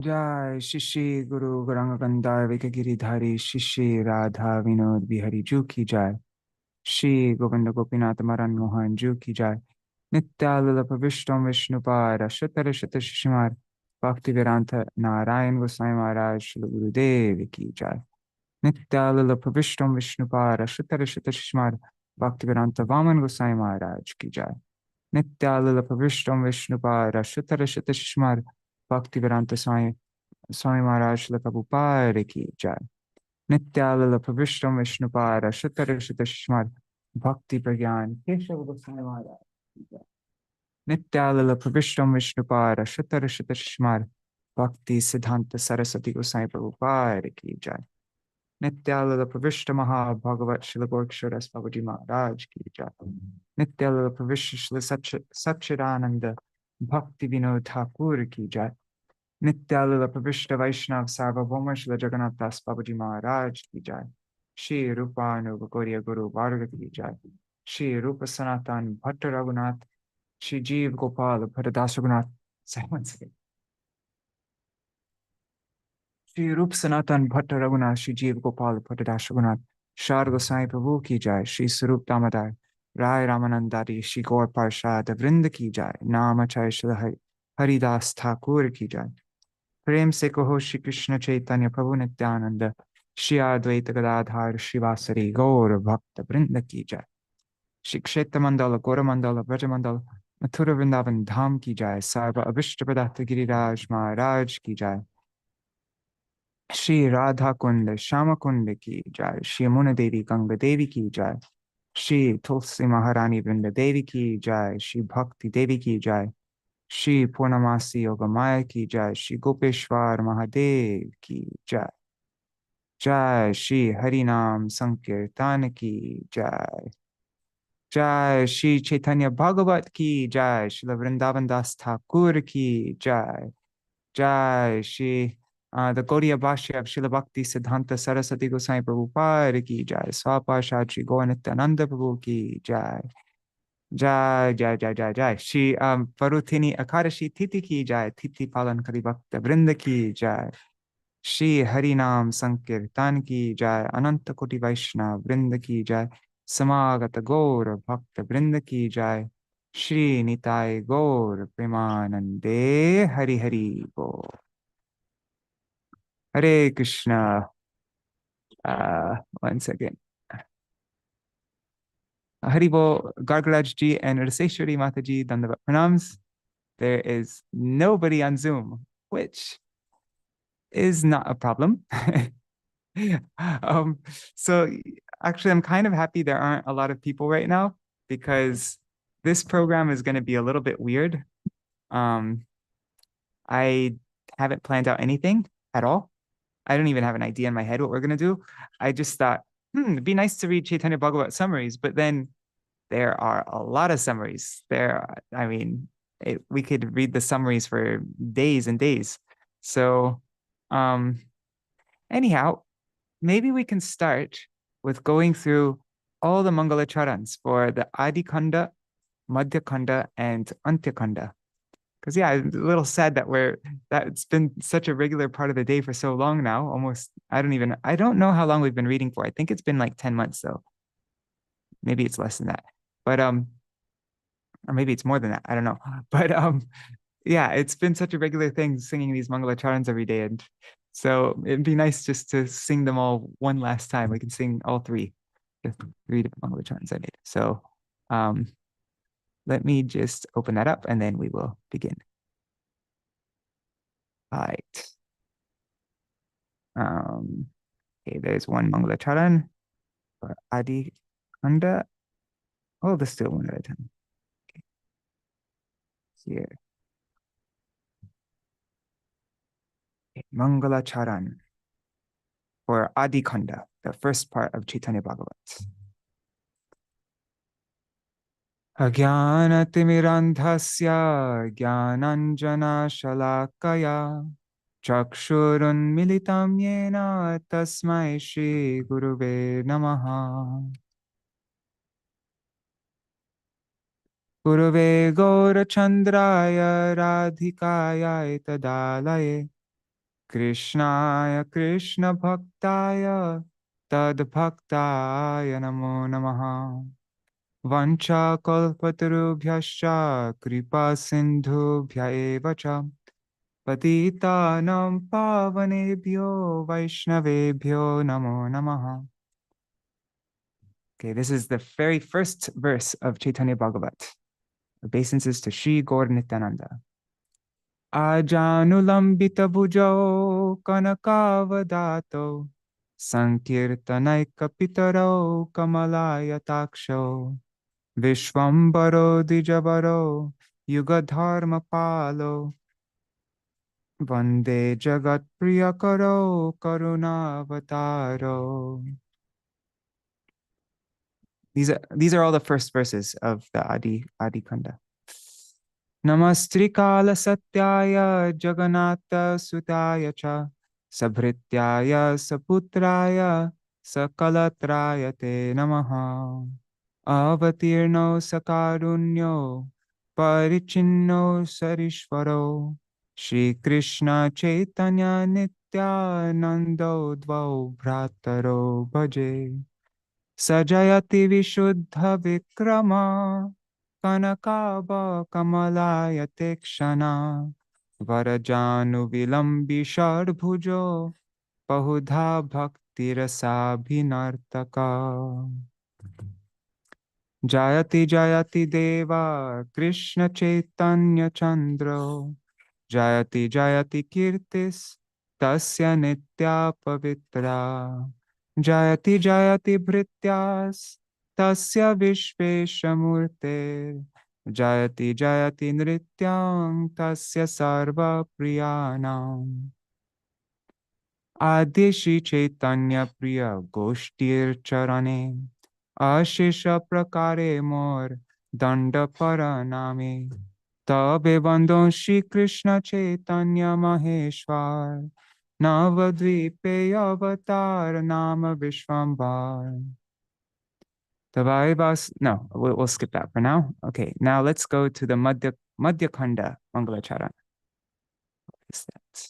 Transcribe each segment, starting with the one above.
जय श्री श्री गुरु गौरांग कंदार गिरिधारी श्री श्री राधा विनोद बिहारी जू की जय। श्री गोविंद गोपीनाथ मरन मोहन जू की जय। नित्यालुल प्रविष्टम विष्णुपार शतर शत शिशुमार भक्ति वेदांत नारायण गोसाई महाराज श्री गुरुदेव की जय। नित्यालुल प्रविष्टम विष्णुपार शतर शत शिशुमार भक्ति वेदांत वामन गोसाई महाराज की जय। नित्यालुल प्रविष्टम विष्णुपार शतर शत शिशुमार भक्ति वेदांत साई स्वामी महाराज श्री प्रभुपाद की जय। नित्यालल प्रविष्टम विष्णुपाद शतर शत स्मर भक्ति प्रज्ञान केशव गोस्वामी महाराज की जय। नित्यालल प्रविष्टम विष्णुपाद शतर शत स्मर भक्ति सिद्धांत सरस्वती गोसाई प्रभुपाद की जय। नित्यालल प्रविष्ट महाभागवत श्री गोरक्षर बाबूजी महाराज की जय। नित्यालल प्रविष्ट श्री सच्चिदानंद भक्ति विनोद ठाकुर की जय। नित्यालल प्रविष्ट वैष्णव सार्वभौम श्री जगन्नाथ दास बाबूजी महाराज की जय। श्री रूपानुग गौरी गुरु वार्ग की जय। श्री रूप सनातन भट्ट रघुनाथ श्री जीव गोपाल भट्टदास रघुनाथ सहमन से। श्री रूप सनातन भट्ट रघुनाथ श्री जीव गोपाल भट्टदास रघुनाथ शार गोसाई प्रभु की जय। श्री स्वरूप दामोदर राय रामानंदारी श्री गौर पार्षद वृंद की जय। नाम अचय श्री हरिदास ठाकुर की जय। प्रेम से कहो श्री कृष्ण चैतन्य प्रभु नित्यानंद श्री अद्वैत गदाधार श्रीवासरी गौर भक्त वृंद की जय। श्री क्षेत्र मंडल गौर मंडल ब्रज मंडल मथुरा वृंदावन धाम की जय। सर्व अभिष्ट प्रदात गिरिराज महाराज की जय। श्री राधा कुंड श्याम कुंड की जय। श्री मुन देवी गंगा देवी की जय। श्री तुलसी महारानी वृंद देवी की जय। श्री भक्ति देवी की जय। श्री पूर्णमासी योग माया की जय। श्री गोपेश्वर महादेव की जय। जय श्री हरिनाम संकीर्तन की जय। जय श्री चैतन्य भागवत की जय। श्री वृंदावन दास ठाकुर की जय। जय Shri the Gaudiya Bhashya of Srila Bhakti Siddhanta Saraswati Gosai Prabhupada ki jai. Swapashad Shri Gaur Nityananda Prabhu ki jai. Jai Jai Jai Jai Jai. Shri Paruthini Akadashi Titi ki jai. Titi Palan Kari Bhakta Vrinda ki jai. Shri Harinam Sankirtan ki jai. Ananta Koti Vaishnava Vrinda ki jai. Samagata Gaur Bhakta Vrinda ki jai. Shri Nitai Gaur Premanande Hari Hari Bo. Hare Krishna. One second. Haribo, Gargaraj ji and Raseshwari Mataji, Dandavat Pranams. There is nobody on Zoom, which is not a problem. um, so actually, I'm kind of happy there aren't a lot of people right now because this program is going to be a little bit weird. I haven't planned out anything at all. I don't even have an idea in my head what we're going to do. I just thought, it'd be nice to read Caitanya-bhāgavata Summaries, but then there are a lot of summaries there. I mean, we could read the summaries for days and days. So, anyhow, maybe we can start with going through all the Mangala Charans for the Adi Khanda, Madhya Khanda, and Antya Khanda. Because yeah, I'm a little sad that it's been such a regular part of the day for so long now. Almost, I don't know how long we've been reading for. I think it's been like 10 months though. Maybe it's less than that. But or maybe it's more than that. I don't know. But yeah, it's been such a regular thing singing these Mangala Charans every day. And so it'd be nice just to sing them all one last time. We can sing all three, the three different Mangala Charans I made. So let me just open that up and then we will begin. All right. Okay, there's one Mangala Charan for Adi Khanda. Oh, there's still one at a time. Okay. Here. Okay, Mangala Charan for Adi Khanda, the first part of Chaitanya Bhagavat. Ajnanatimidandhasya jnananjana shalakaya chakshurunmilitam yena tasmai Shri Guruve namaha. Guruve Gaurachandraya Radhikaya Tadalaye Krishnaya Krishna Bhaktaya Tad Bhaktaya Namo Namaha. Vancha kalpatarubhyascha kripa sindhubhya eva cha patitanam pavanebhyo vaishnavebhyo namo namaha. Okay, this is the very first verse of Chaitanya Bhagavat. Obeisances to Sri Gaur Nityananda. Ajanulambita bhujao kanakavadato sankirtanaika pitaro kamalaya Vishwambaro Dijabaro Yugadharma Palo Vande Jagat Priyakaro Karunavataro. These are all the first verses of the Adi Kanda. Namastrikala Satyaya Jagannatha Sutaya Cha Sabhrityaya Saputraya Sakalatraya Te Namaha. Avatirno sakarunyo parichinno sarishvaro Shri Krishna Chaitanya Nityanando dvau bhrataro bhaje Sajayati vishuddha vikrama Kanakaba kamalaya tekshana Varajanu vilambi sharbhujo Bahudha bhakti rasabhinartaka. Jayati Jayati Deva Krishna Chaitanya Chandro Jayati Jayati Kirtis Tasya Nitya Pavitra Jayati Jayati Bhrityas Tasya Vishveshamurte Jayati Jayati Nrityam Tasya Sarva Priyanam. Adi Shri Chaitanya Priya Goshtir Charane Ashisha Prakare Mor Danda Paraname Tabe Bandon Shri Krishna Chaitanya Maheshwar Navadvipe Avatar Nama Vishwambar. No, we'll skip that for now. Okay, now let's go to the Madhya Khanda Mangalacharan. What is that?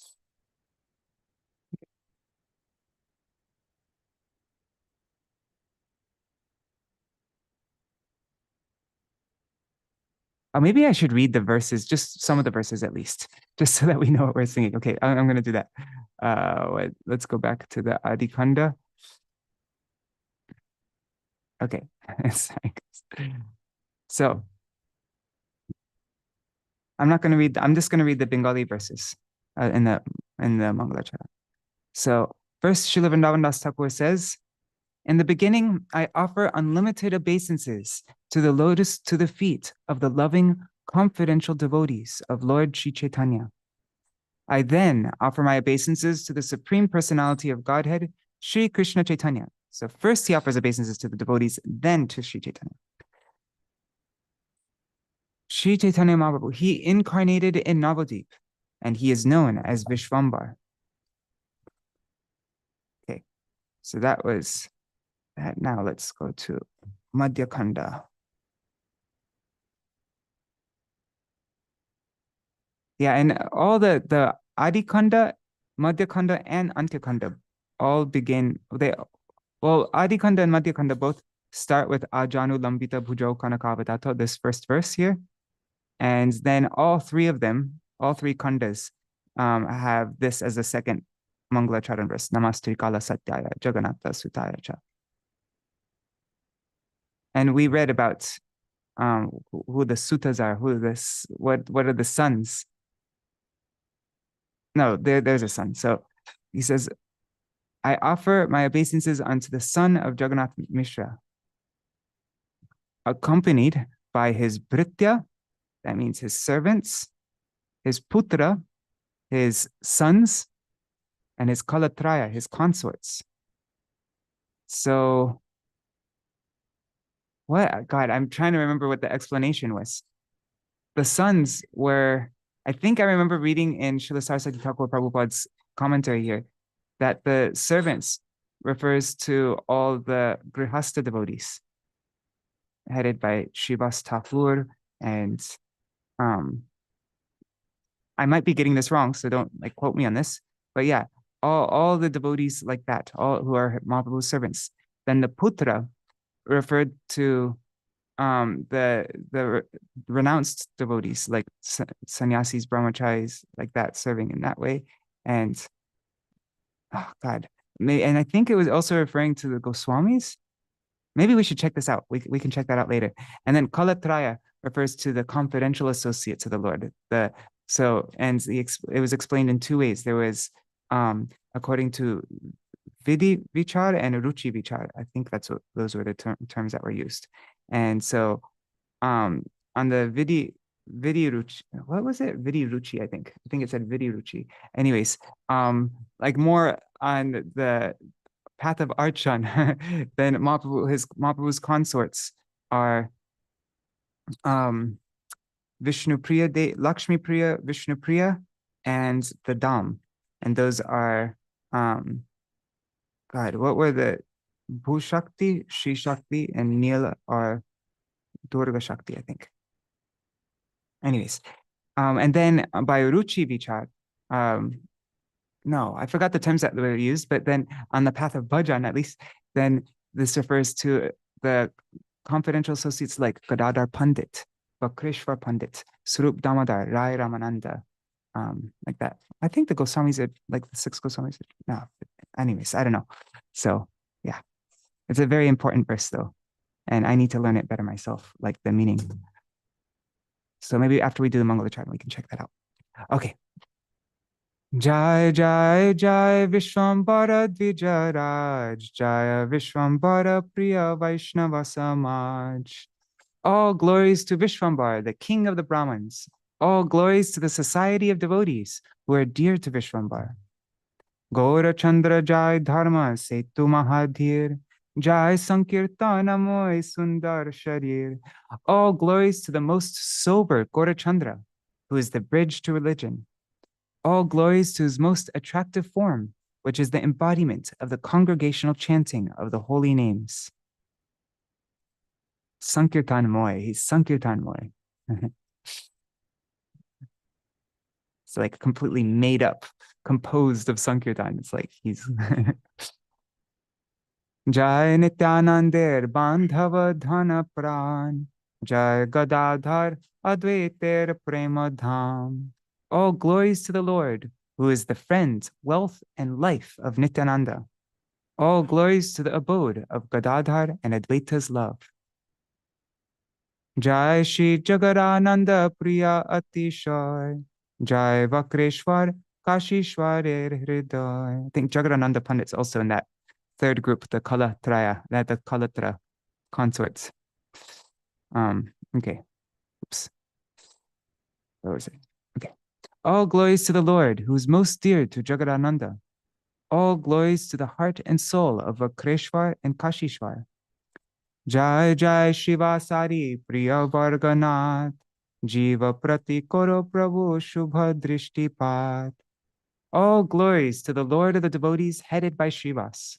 Maybe I should read the verses, just some of the verses at least, just so that we know what we're singing. Okay, I'm going to do that. Let's go back to the Adi Kanda. Okay, so I'm not going to read. I'm just going to read the Bengali verses in the Mangalachara. So first, Srila Vrindavan Das Thakur says, "In the beginning, I offer unlimited obeisances to the feet of the loving, confidential devotees of Lord Śrī Caitanya. I then offer my obeisances to the Supreme Personality of Godhead, Shri Krishna Chaitanya." So first he offers obeisances to the devotees, then to Śrī Caitanya. Śrī Caitanya Mahaprabhu, he incarnated in Navadvip, and he is known as Vishwambar. Okay, so that was that. Now let's go to Madhya Khanda. Yeah, and all the Adi Khanda, Madhya Khanda, and Antya Khanda all begin, Adi Khanda and Madhya Khanda both start with Ajanu Lambita Bhujau Kanakavadato, this first verse here. And then all three khandas have this as a second Mangala Charan verse, Namastri Kala Satyaya Jagannatha Sutaya Cha. And we read about who the sutas are, what are the sons. No, there's a son. So he says, I offer my obeisances unto the son of Jagannath Mishra, accompanied by his Bhritya, that means his servants, his Putra, his sons, and his Kalatraya, his consorts. So, God, I'm trying to remember what the explanation was. The sons were, I think I remember reading in Srila Saraswati Thakur Prabhupada's commentary here, that the servants refers to all the Grihastha devotees, headed by Srivas Thakur, and I might be getting this wrong, so don't quote me on this, But yeah, all the devotees like that, all who are Mahaprabhu's servants. Then the putra referred to the renounced devotees like sannyasis, brahmacharis, like that, serving in that way. And oh God, and I think it was also referring to the Goswamis. Maybe we should check this out. We can check that out later. And then Kalatraya refers to the confidential associates of the Lord. It was explained in two ways. There was according to Vidhi Vichar and Ruchi Vichar. I think those were the terms that were used. And so on the Vidhi Ruchi, what was it? Vidhi Ruchi, I think. I think it said Vidhi Ruchi. Anyways, like more on the path of Archan, then Mahaprabhu's consorts are Vishnu Priya, Lakshmi Priya, Vishnu Priya, and the Dham. And those are God, what were the Bhushakti, Shri Shakti, and Nila are Durga Shakti, I think. Anyways, and then by Ruchi Vichar, no, I forgot the terms that were used, but then on the path of bhajan, at least, then this refers to the confidential associates like Gadadhar Pandit, Vakreshwar Pandit, Swarup Damodar, Rai Ramananda, like that. I think the Goswamis are like the six Goswamis. No, anyways, I don't know. So yeah, it's a very important verse though, and I need to learn it better myself, like the meaning. So maybe after we do the Mangalacharna, we can check that out. Okay. Jai Jai Jai Vishwambara Dvijaraj Jaya Vishwambara Priya Vaishnava Samaj. All glories to Vishwambara, the king of the Brahmins. All glories to the society of devotees who are dear to Vishwambara. Gaura Chandra Jai Dharma Setu Mahadhir Jai Sankirtana Moy Sundar Sharir. All glories to the most sober Gaura Chandra, who is the bridge to religion. All glories to his most attractive form, which is the embodiment of the congregational chanting of the holy names. Sankirtan Moy, he's Sankirtan Moy. It's like completely made up, composed of Sankirtan. It's like he's Jai Nityanandir Bandhava Dhana Pran Jai Gadadhar Advaiter Prema Dham. All glories to the Lord, who is the friend, wealth, and life of Nityananda. All glories to the abode of Gadadhar and Advaita's love. Jai Shri Jagadananda Priya Atishay. Jai Vakreshwar Kashishwarer Hriday. I think Jagadananda Pandit's also in that third group, the Kalatraya, the Kalatra consorts. Okay. Oops. Where was it? Okay. All glories to the Lord, who is most dear to Jagadananda. All glories to the heart and soul of Vakreshwar and Kashishwar. Jai Jai Shiva Sari Priya Varganath. Jiva Prati Koro Prabhu Shubha Drishtipat. All glories to the Lord of the devotees headed by Srivas.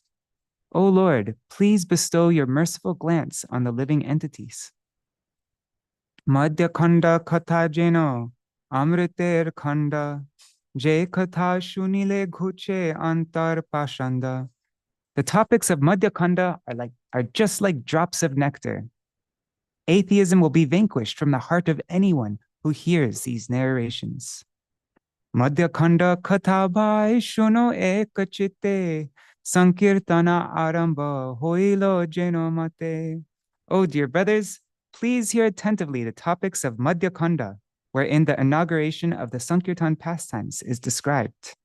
O Lord, please bestow your merciful glance on the living entities. Madhya Khanda Katha Jeno Amriter Khanda Je Katha Shunile Ghuche Antar Pashanda. The topics of Madhya Khanda are just like drops of nectar. Atheism will be vanquished from the heart of anyone who hears these narrations. Madhya Khanda Katha Bhai Shuno Ekachite Sankirtana Aramba Hoilo Jeno Mate. Oh, dear brothers, please hear attentively the topics of Madhya Khanda, wherein the inauguration of the Sankirtan pastimes is described.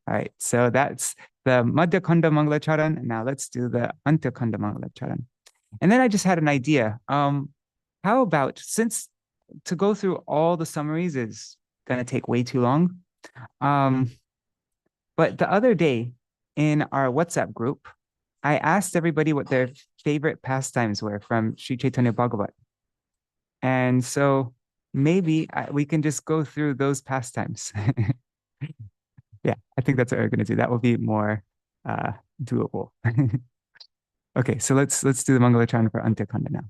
All right, so that's the Madhya Khanda Mangalacharan. Now let's do the Antya Khanda Mangalacharan. And then I just had an idea. How about, since to go through all the summaries is going to take way too long. But the other day in our WhatsApp group, I asked everybody what their favorite pastimes were from Śrī Caitanya-bhāgavata. And so maybe we can just go through those pastimes. Yeah, I think that's what we're going to do. That will be more doable. Okay, so let's do the Mangalacharna for Antya Khanda now.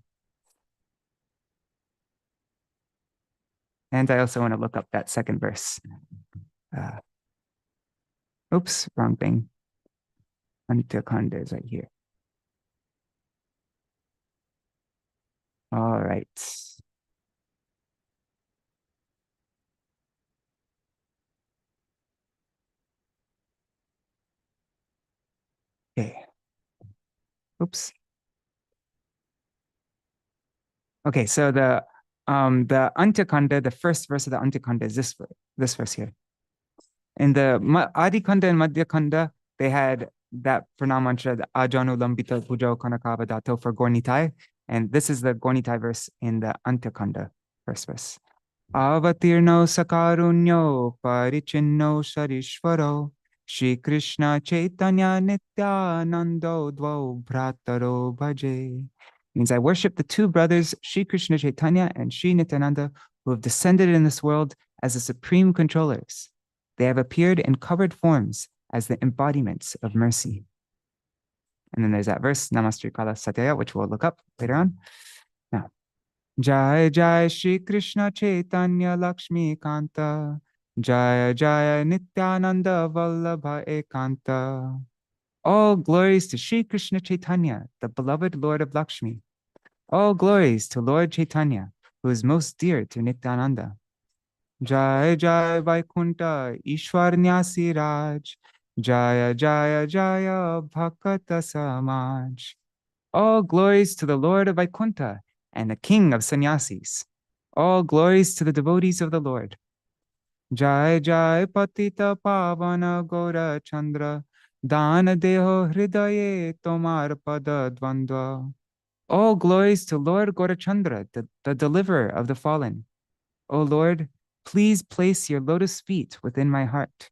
And I also want to look up that second verse. Oops, wrong thing. Antya-khanda is right here. All right. Okay. Oops. Okay, so the Antya-khanda, the first verse of the Antya-khanda is this verse here. In the Adi Khanda and Madhya Khanda, they had that pranam mantra, the Ajanu Lambita Pujo Kanakava Dato for Gornitai. And this is the Gornitai verse in the Antya Khanda, first verse. Avatirno Sakarunyo Parichinno Sarishvaro Shri Krishna Chaitanya Nityanando Dvau Bhrataro Bhaje. Means I worship the two brothers, Shri Krishna Chaitanya and Shri Nityananda, who have descended in this world as the supreme controllers. They have appeared in covered forms as the embodiments of mercy. And then there's that verse, Namaste Kala Satyaya, which we'll look up later on. Now, Jai Jai Shri Krishna Chaitanya Lakshmi Kanta, Jaya Jaya Nityananda Vallabha Ekanta. All glories to Shri Krishna Chaitanya, the beloved Lord of Lakshmi. All glories to Lord Chaitanya, who is most dear to Nityananda. Jai Jai Vaikunta Ishwar Nyasi Raj, Jaya Jaya Jaya Bhakata Samaj. All glories to the Lord of Vaikunta and the King of Sannyasis. All glories to the devotees of the Lord. Jai Jai Patita Pavana Gora Chandra, Dana Deho Hridaye Tomar Pada Dvandva. All glories to Lord Gaurachandra, the deliverer of the fallen. O Lord, please place your lotus feet within my heart.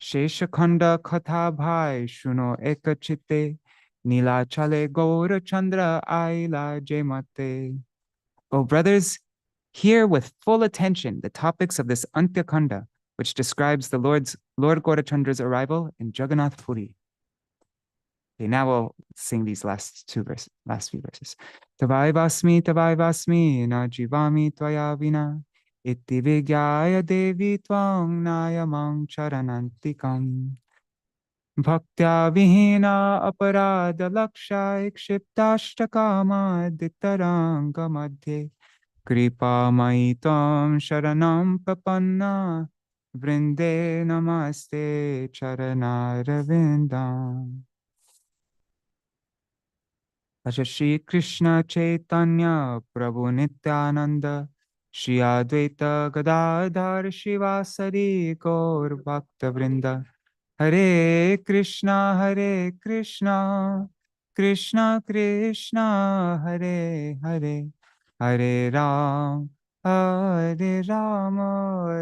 Sheshakhanda Katha Bhai Shuno Ekachite, Nila Chale Gaurachandra Aila Jemate. O brothers, hear with full attention the topics of this Antya-khanda, which describes the Lord Gaurachandra's arrival in Jagannath Puri. Okay, now we'll sing these last few verses. Tavai vasmi, na jivami tvaya vina, iti vigyaya devi tvang nayamang charanantikam. Bhaktya vihina aparada lakshay kshiptastakama dittaranga madhye, kripa maitam sharanam papanna, vrinde namaste charanaravindam. Acha Shri Krishna Chaitanya Prabhu Nityananda Shri Advaita Gadadhar Shivasari Gaur Bhakta Vrinda Hare Krishna Krishna Krishna Hare Hare Hare Rama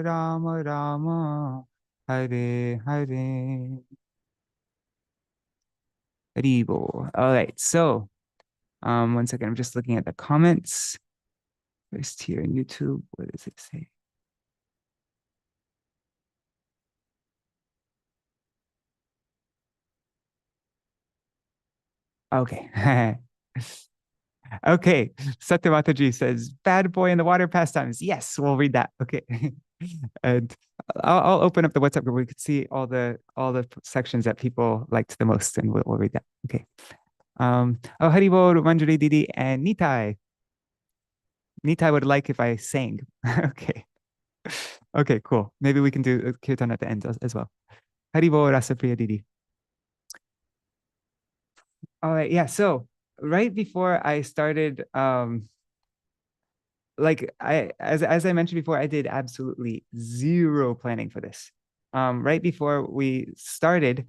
Rama Rama Hare Hare. Haribo. All right, so 1 second, I'm just looking at the comments. First here on YouTube, what does it say? Okay. Okay, Satyavataji says, bad boy in the water pastimes. Yes, we'll read that. Okay. And I'll open up the WhatsApp group. We could see all the sections that people liked the most, and we'll read that. Okay. Oh, Haribo, Manjari Didi, and Nitai. Nitai would like if I sang. Okay. Okay, cool. Maybe we can do a kirtan at the end as well. Haribo Rasapriya Didi. All right, yeah. So right before I started, like as I mentioned before, I did absolutely zero planning for this. Right before we started,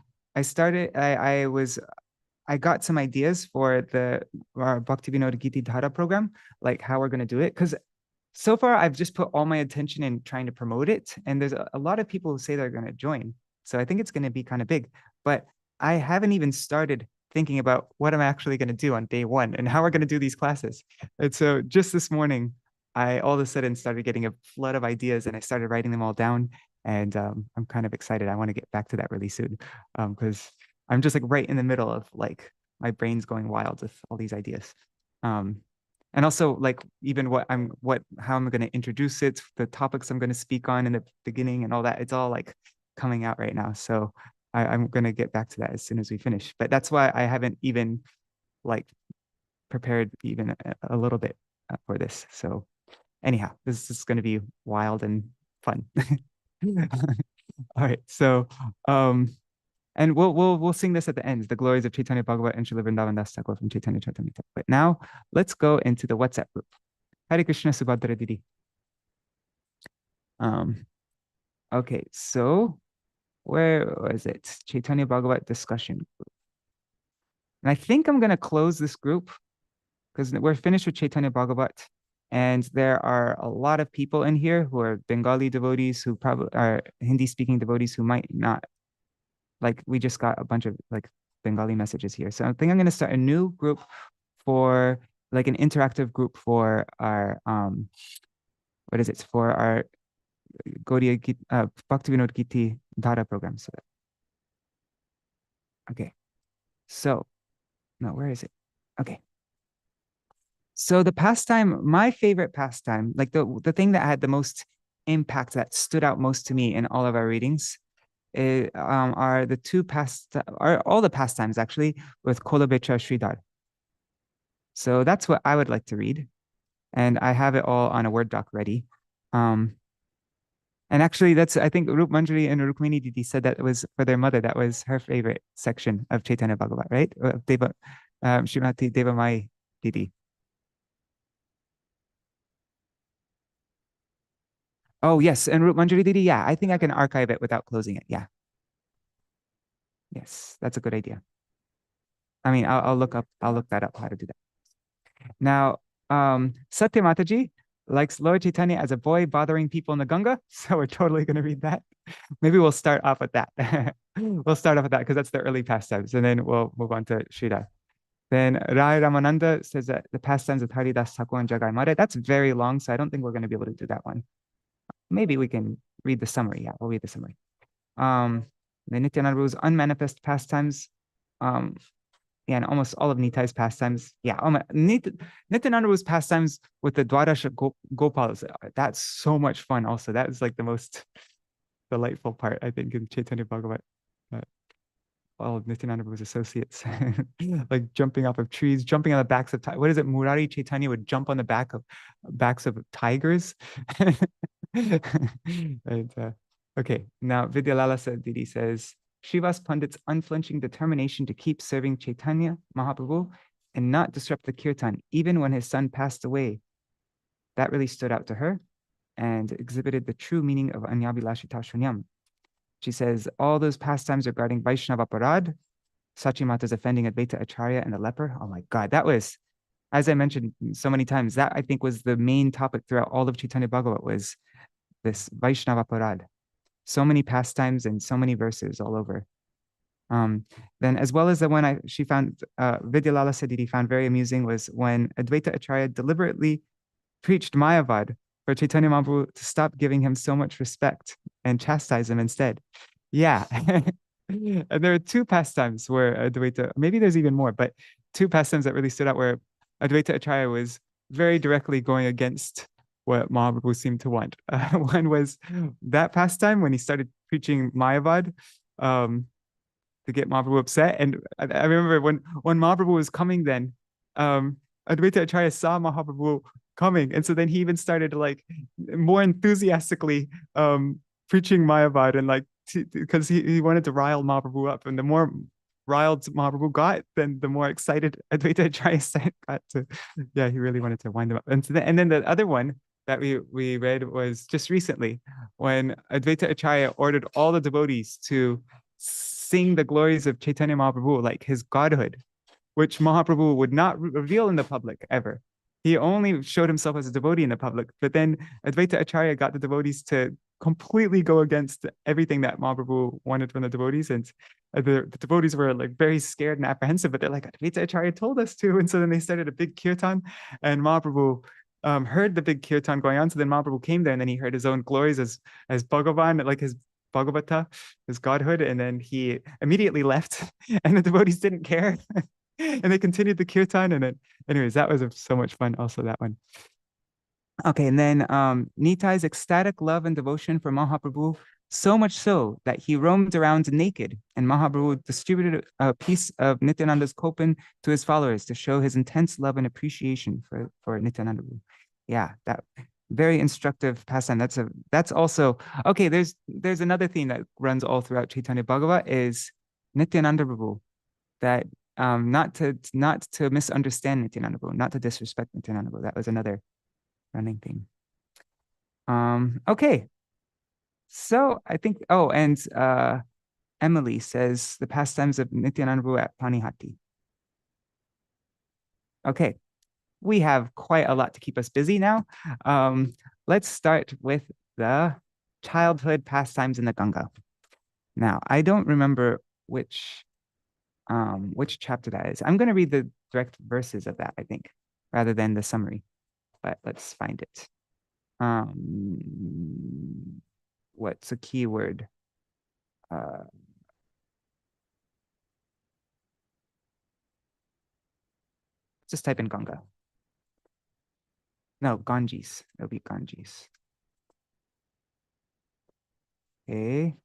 I got some ideas for our Bhaktivinoda Giti Dhara program, like how we're gonna do it. Because so far I've just put all my attention in trying to promote it, and there's a lot of people who say they're gonna join. So I think it's gonna be kind of big, but I haven't even started thinking about what I'm actually gonna do on day one and how we're gonna do these classes. And so just this morning, I all of a sudden started getting a flood of ideas, and I started writing them all down. And I'm kind of excited. I want to get back to that really soon, because I'm just like right in the middle of like my brain's going wild with all these ideas. And also like even how I'm going to introduce it, the topics I'm going to speak on in the beginning and all that. It's all like coming out right now. So I'm going to get back to that as soon as we finish. But that's why I haven't even like prepared even a little bit for this. So anyhow, this is going to be wild and fun. All right. So, and we'll sing this at the end, the glories of Chaitanya Bhagavat and Srila Vrindavan Das Thakur from Chaitanya Charitamrita. But now let's go into the WhatsApp group. Hare Krishna Subhadra Didi. Okay, so where was it? Chaitanya Bhagavat discussion group. And I think I'm gonna close this group because we're finished with Chaitanya Bhagavat. And there are a lot of people in here who are Bengali devotees, who probably are Hindi speaking devotees who might not, like we just got a bunch of like Bengali messages here. So I think I'm going to start a new group for like an interactive group for our, what is it? For our Gaudiya Bhaktivinoda Giti Dhara program. So, okay. So, no, where is it? Okay. So the pastime, my favorite pastime, like the thing that had the most impact, that stood out most to me in all of our readings, are the two are all the pastimes actually with Kolabecha Sridhar. So that's what I would like to read, and I have it all on a Word doc ready. And actually, that's I think Rup Manjari and Rukmini Didi said that it was for their mother. That was her favorite section of Chaitanya Bhagavat, right? Deva, Srimati Deva Mai Didi. Oh, yes. And Rup Manjari Didi, yeah, I think I can archive it without closing it. Yeah. Yes, that's a good idea. I mean, I'll look that up, how to do that. Now, Satya Mataji likes Lord Chaitanya as a boy bothering people in the Ganga. So we're totally going to read that. Maybe we'll start off with that. We'll start off with that because that's the early pastimes. And then we'll move on to Sridhar. Then Rai Ramananda says that the pastimes of Haridas Thakur and Jagai Mara. That's very long, so I don't think we're going to be able to do that one. Maybe we can read the summary. Yeah, we'll read the summary. The Nityananda's unmanifest pastimes. Yeah, and almost all of Nitai's pastimes. Yeah, Nityananda's pastimes with the Dwarasha Gopals. That's so much fun. Also, that is like the most delightful part, I think, in Chaitanya Bhagavat. All of Nityananda's associates, like jumping off of trees, jumping on the backs of what is it? Murari Chaitanya would jump on the backs of tigers. And, okay, now Vidyalala Didi says, Srivas Pandit's unflinching determination to keep serving Chaitanya Mahaprabhu and not disrupt the kirtan, even when his son passed away. That really stood out to her and exhibited the true meaning of Anyabhilashita Shunyam. She says, all those pastimes regarding Vaishnava Parad, Sachimata's offending Advaita Acharya and the leper. Oh my God, that was, as I mentioned so many times, that I think was the main topic throughout all of Chaitanya Bhagavat was this Vaishnava Parad. So many pastimes and so many verses all over. Then as well as the one she found, Vidyalala Sadidi found very amusing was when Advaita Acharya deliberately preached Mayavad for Chaitanya Mahaprabhu to stop giving him so much respect and chastise him instead. Yeah. And there are two pastimes where Advaita, maybe there's even more, but two pastimes that really stood out where Advaita Acharya was very directly going against what Mahaprabhu seemed to want. One was that pastime when he started preaching Mayavad to get Mahaprabhu upset. And I remember when Mahaprabhu was coming then, Advaita Acharya saw Mahaprabhu coming. And so then he even started like more enthusiastically preaching Mayavad and like, because he wanted to rile Mahaprabhu up. And the more riled Mahaprabhu got, then the more excited Advaita Acharya got to, yeah, he really wanted to wind him up. And then the other one that we read was just recently when Advaita Acharya ordered all the devotees to sing the glories of Chaitanya Mahaprabhu, like his godhood, which Mahaprabhu would not reveal in the public ever. He only showed himself as a devotee in the public, but then Advaita Acharya got the devotees to completely go against everything that Mahaprabhu wanted from the devotees. And the devotees were like very scared and apprehensive, but they're like, Advaita Acharya told us to. And so then they started a big kirtan and Mahaprabhu heard the big kirtan going on. So then Mahaprabhu came there and then he heard his own glories as Bhagavan, like his Bhagavata, his godhood. And then he immediately left and the devotees didn't care. And they continued the kirtan. And then, anyways, that was so much fun. Also, that one. Okay, and then Nitai's ecstatic love and devotion for Mahaprabhu so much so that he roamed around naked, and Mahaprabhu distributed a piece of Nityananda's kopin to his followers to show his intense love and appreciation for Nityananda. Yeah, that very instructive pastime. That's also okay. There's another theme that runs all throughout Chaitanya Bhagavata is Nityananda Prabhu, that not to misunderstand Nityananda Prabhu, not to disrespect Nityananda Prabhu. That was another running theme. Okay. So I think, oh, and Emily says the pastimes of Nityananda Prabhu at Panihati. Okay, we have quite a lot to keep us busy now. Let's start with the childhood pastimes in the Ganga. Now, I don't remember which chapter that is. I'm going to read the direct verses of that, I think, rather than the summary, but let's find it. What's a keyword? Just type in Ganga. No, Ganges. It'll be Ganges. Okay.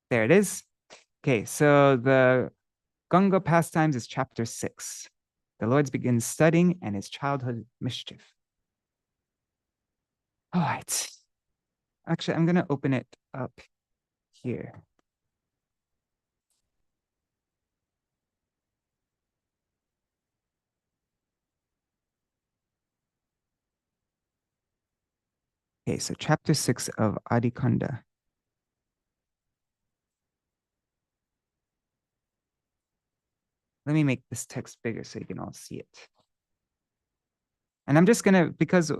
There it is. Okay, so the Ganga pastimes is chapter 6. The Lord begins studying and his childhood mischief. All right. Actually, I'm going to open it up here. Okay, so chapter 6 of Adikanda. Let me make this text bigger so you can all see it. And I'm just gonna, because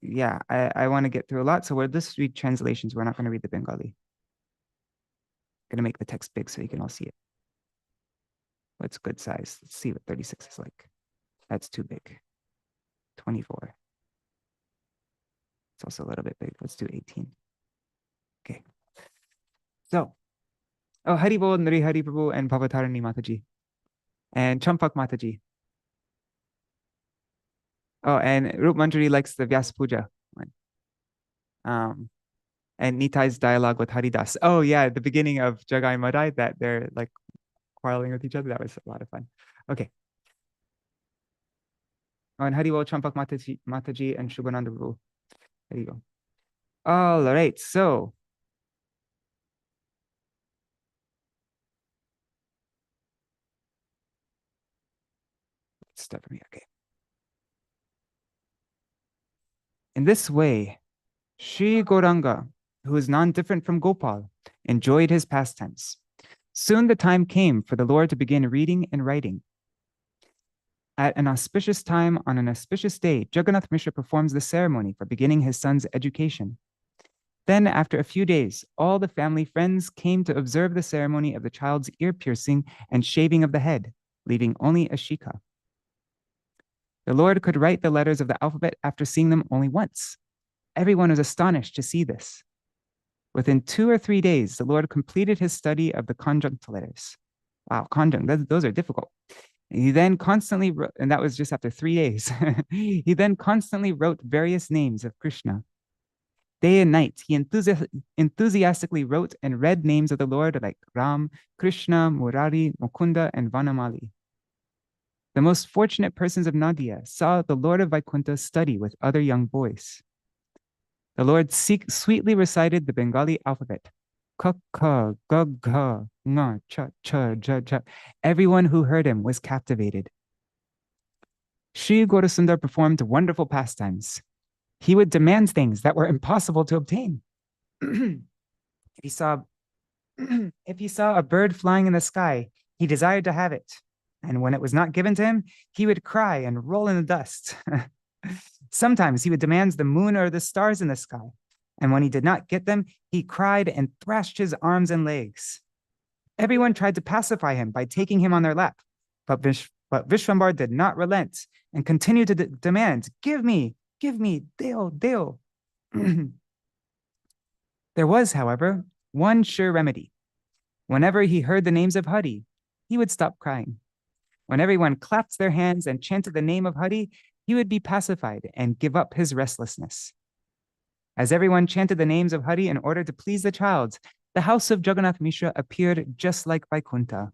yeah, I want to get through a lot. So we'll just read translations. We're not going to read the Bengali. Gonna make the text big so you can all see it. What's good size? Let's see what 36 is like. That's too big. 24. It's also a little bit big. Let's do 18. Okay. So, oh, Haribol, Nari Hari Prabhu, and Bhavatarani Mataji. And Champak Mataji. Oh, and Rup Manjari likes the Vyas Puja one. And Nitai's dialogue with Haridas. Oh, yeah, the beginning of Jagai Madai, that they're like quarreling with each other. That was a lot of fun. Okay. Oh, and Haribol, Champak Mataji, and Shubhananda Prabhu. There you go. All right, so let's start from here. Okay. In this way, Sri Gauranga, who is non-different from Gopal, enjoyed his pastimes. Soon the time came for the Lord to begin reading and writing. At an auspicious time, on an auspicious day, Jagannath Mishra performs the ceremony for beginning his son's education. Then, after a few days, all the family friends came to observe the ceremony of the child's ear piercing and shaving of the head, leaving only Ashika. The Lord could write the letters of the alphabet after seeing them only once. Everyone was astonished to see this. Within 2 or 3 days, the Lord completed his study of the conjunct letters. Wow, conjunct, those are difficult. He then constantly wrote, and that was just after 3 days. He then constantly wrote various names of Krishna. Day and night, he enthusiastically wrote and read names of the Lord like Ram, Krishna, Murari, Mukunda, and Vanamali. The most fortunate persons of Nadia saw the Lord of Vaikuntha study with other young boys. The Lord sweetly recited the Bengali alphabet. Ka, ka, ga, ga, nga, cha, cha, ja, ja. Everyone who heard him was captivated. Sri Gaurasundar performed wonderful pastimes. He would demand things that were impossible to obtain. if he saw a bird flying in the sky, he desired to have it. And when it was not given to him, he would cry and roll in the dust. Sometimes he would demand the moon or the stars in the sky. And when he did not get them, he cried and thrashed his arms and legs. Everyone tried to pacify him by taking him on their lap. But Vishwambar did not relent and continued to demand, give me, deo, deo. There was, however, one sure remedy. Whenever he heard the names of Hari, he would stop crying. When everyone clapped their hands and chanted the name of Hari, he would be pacified and give up his restlessness. As everyone chanted the names of Hari in order to please the child, the house of Jagannath Mishra appeared just like Vaikuntha.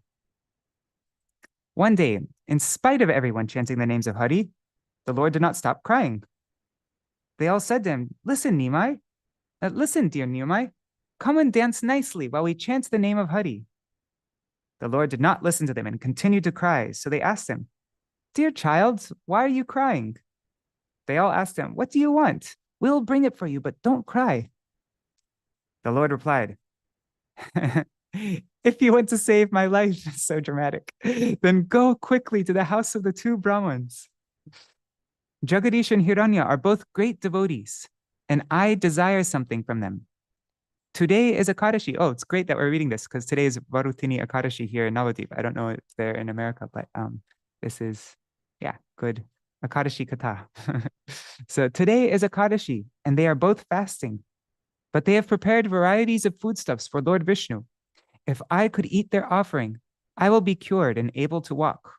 One day, in spite of everyone chanting the names of Hari, the Lord did not stop crying. They all said to him, listen, dear Nimai, come and dance nicely while we chant the name of Hari. The Lord did not listen to them and continued to cry, so they asked him, dear child, why are you crying? They all asked him, what do you want? We'll bring it for you, but don't cry. The Lord replied, if you want to save my life, so dramatic, then go quickly to the house of the two Brahmins. Jagadish and Hiranya are both great devotees, and I desire something from them. Today is Akadashi. Oh, it's great that we're reading this because today is Varutini Akadashi here in Navadvip. I don't know if they're in America, but this is, yeah, good. Akadashi Kata. So today is Akadashi, and they are both fasting, but they have prepared varieties of foodstuffs for Lord Vishnu. If I could eat their offering, I will be cured and able to walk.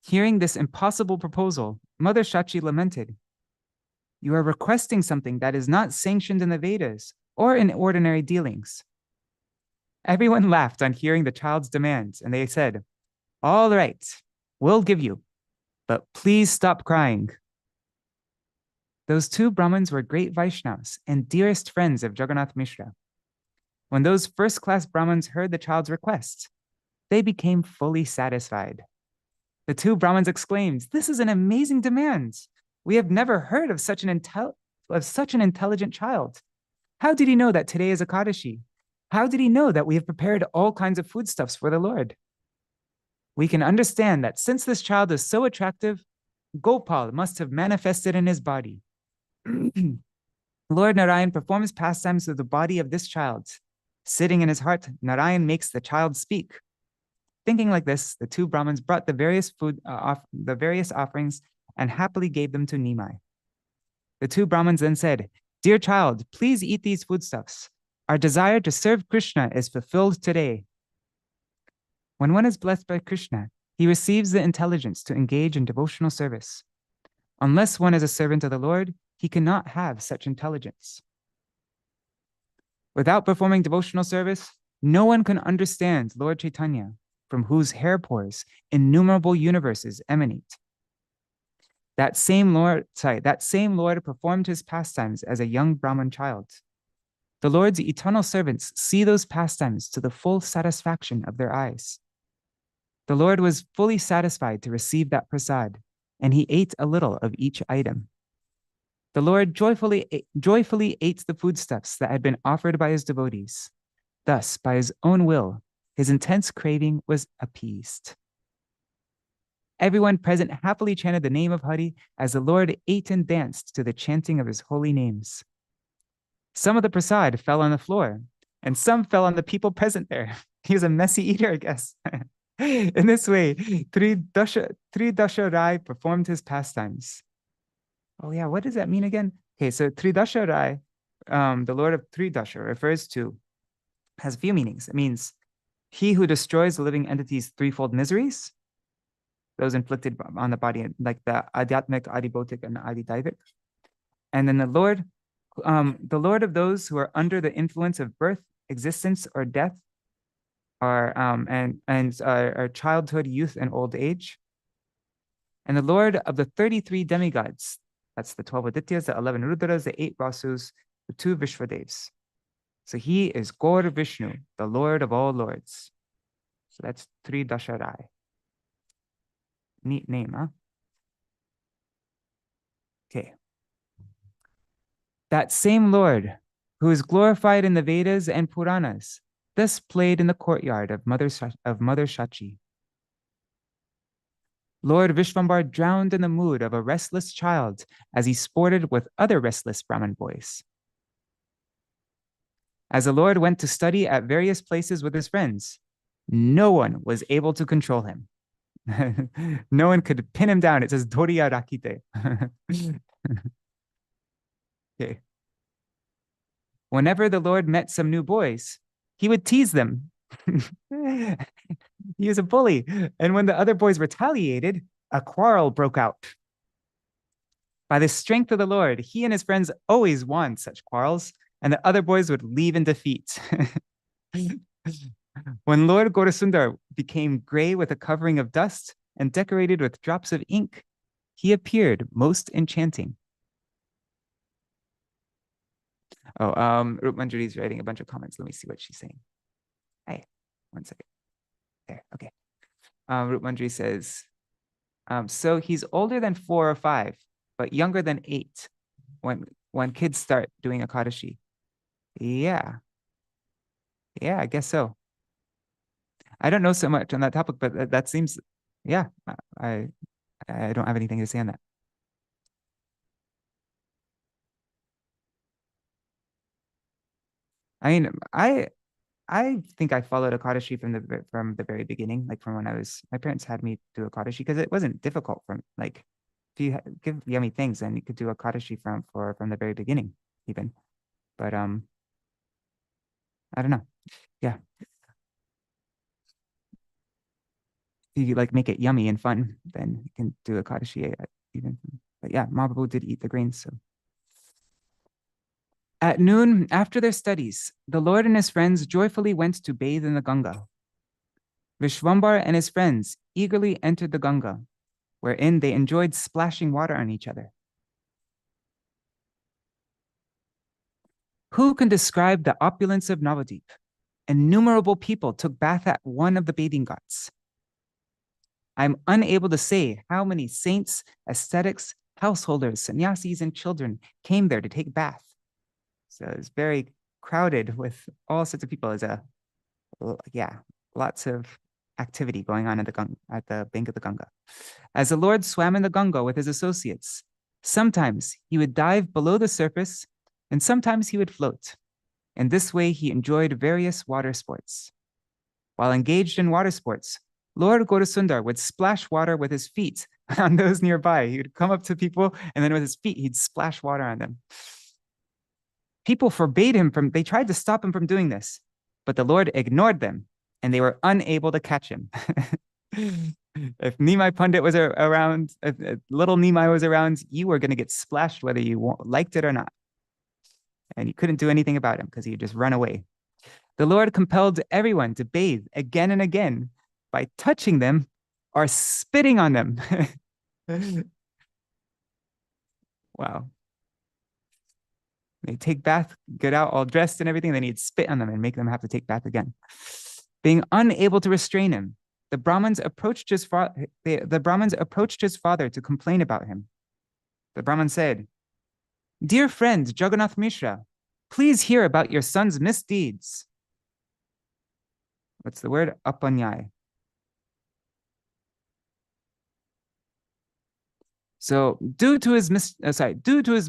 Hearing this impossible proposal, Mother Shachi lamented, you are requesting something that is not sanctioned in the Vedas or in ordinary dealings. Everyone laughed on hearing the child's demands, and they said, all right, we'll give you, but please stop crying. Those two Brahmins were great Vaishnavas and dearest friends of Jagannath Mishra. When those first-class Brahmins heard the child's request, they became fully satisfied. The two Brahmins exclaimed, this is an amazing demand. We have never heard of such an intelligent child. How did he know that today is Akadashi? How did he know that we have prepared all kinds of foodstuffs for the Lord? We can understand that since this child is so attractive, Gopal must have manifested in his body. Lord Narayan performs pastimes with the body of this child. Sitting in his heart, Narayan makes the child speak. Thinking like this, the two Brahmins brought the various offerings and happily gave them to Nimai. The two Brahmins then said, dear child, please eat these foodstuffs. Our desire to serve Krishna is fulfilled today. When one is blessed by Krishna, he receives the intelligence to engage in devotional service. Unless one is a servant of the Lord, he cannot have such intelligence. Without performing devotional service, no one can understand Lord Chaitanya, from whose hair pores innumerable universes emanate. That same Lord performed his pastimes as a young Brahman child. The Lord's eternal servants see those pastimes to the full satisfaction of their eyes. The Lord was fully satisfied to receive that prasad, and he ate a little of each item. The Lord joyfully ate the foodstuffs that had been offered by his devotees. Thus, by his own will, his intense craving was appeased. Everyone present happily chanted the name of Hari as the Lord ate and danced to the chanting of his holy names. Some of the prasad fell on the floor, and some fell on the people present there. He was a messy eater, I guess. In this way, Tridasha Rai performed his pastimes. Oh yeah, what does that mean again? Okay, so Tridasha Rai, the Lord of Tridasha, has a few meanings. It means he who destroys the living entity's threefold miseries, those inflicted on the body, like the Adhyatmic, Adibhotik, and Adidaivic. And then the Lord of those who are under the influence of birth, existence, or death, are childhood, youth, and old age. And the Lord of the 33 demigods, that's the 12 Adityas, the 11 Rudras, the 8 Vasus, the 2 Vishwadevs. So he is Gaur Vishnu, the Lord of all lords. So that's Tridasha Rai. Neat name, huh? Okay. That same Lord, who is glorified in the Vedas and Puranas, thus played in the courtyard of Mother Shachi. Lord Vishvambar drowned in the mood of a restless child as he sported with other restless Brahmin boys. As the Lord went to study at various places with his friends, no one was able to control him. No one could pin him down. It says Doriya Rakite. Okay. Whenever the Lord met some new boys, he would tease them He was a bully. And when the other boys retaliated, a quarrel broke out. By the strength of the Lord, he and his friends always won such quarrels, and the other boys would leave in defeat. When Lord Gaurasundar became gray with a covering of dust and decorated with drops of ink, he appeared most enchanting. Oh, Rup Manjari is writing a bunch of comments. Let me see what she's saying. Hey, 1 second. There, okay. Rup Manjari says, so he's older than 4 or 5, but younger than 8 when kids start doing Akadashi. Yeah. Yeah, I guess so. I don't know so much on that topic, but that seems, yeah, I don't have anything to say on that. I mean, I think I followed Akadashi from the very beginning, like from when my parents had me do Akadashi because it wasn't difficult from like if you give yummy things, then you could do Akadashi from the very beginning even. But I don't know. Yeah, if you like make it yummy and fun, then you can do Akadashi even. But yeah, Mahaprabhu did eat the grains, so. At noon, after their studies, the Lord and his friends joyfully went to bathe in the Ganga. Vishwambar and his friends eagerly entered the Ganga, wherein they enjoyed splashing water on each other. Who can describe the opulence of Navadip? Innumerable people took bath at one of the bathing ghats. I'm unable to say how many saints, ascetics, householders, sannyasis, and children came there to take bath. So it's very crowded with all sorts of people. Yeah, lots of activity going on at the bank of the Ganga. As the Lord swam in the Ganga with his associates, sometimes he would dive below the surface and sometimes he would float. In this way, he enjoyed various water sports. While engaged in water sports, Lord Gaurasundar would splash water with his feet on those nearby. He would come up to people and then with his feet, he'd splash water on them. People they tried to stop him from doing this, but the Lord ignored them and they were unable to catch him. If Nimai Pandit was around, if little Nimai was around, you were going to get splashed whether you liked it or not. And you couldn't do anything about him because he'd just run away. The Lord compelled everyone to bathe again and again by touching them or spitting on them. Wow. They take bath, get out all dressed and everything, then he'd spit on them and make them have to take bath again. Being unable to restrain him, the Brahmins approached his father to complain about him. The Brahmin said, "Dear friend Jagannath Mishra, please hear about your son's misdeeds." What's the word? Apanyai. So due to his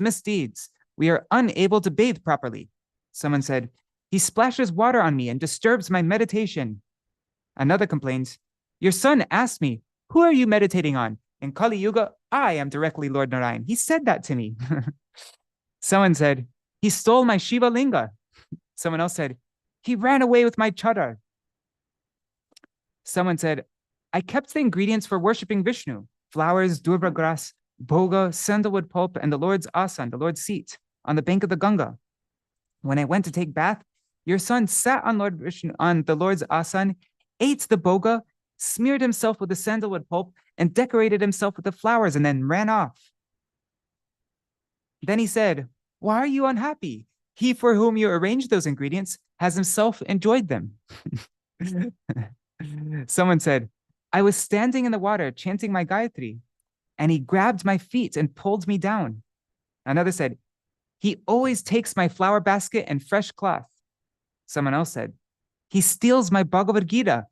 misdeeds, we are unable to bathe properly. Someone said, "He splashes water on me and disturbs my meditation." Another complains, "Your son asked me, 'Who are you meditating on?' In Kali Yuga, I am directly Lord Narayan. He said that to me." Someone said, "He stole my Shiva Linga." Someone else said, "He ran away with my chadar." Someone said, "I kept the ingredients for worshipping Vishnu, flowers, durva grass, bhoga, sandalwood pulp, and the Lord's asan, the Lord's seat, on the bank of the Ganga. When I went to take bath, your son sat on Lord Vishnu, on the Lord's asan, ate the bhoga, smeared himself with the sandalwood pulp, and decorated himself with the flowers, and then ran off. Then he said, 'Why are you unhappy? He for whom you arranged those ingredients has himself enjoyed them.'" Someone said, "I was standing in the water chanting my Gayatri, and he grabbed my feet and pulled me down." Another said, "He always takes my flower basket and fresh cloth." Someone else said, "He steals my Bhagavad Gita."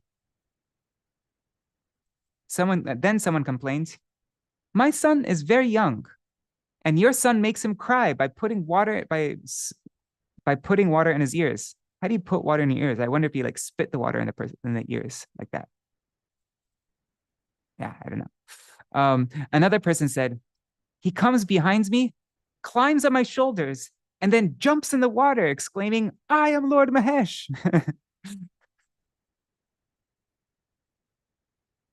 Then someone complained, "My son is very young, and your son makes him cry by putting water in his ears." How do you put water in your ears? I wonder if you like spit the water in the ears like that. Yeah, I don't know. Another person said, "He comes behind me, climbs on my shoulders, and then jumps in the water, exclaiming, 'I am Lord Mahesh.'"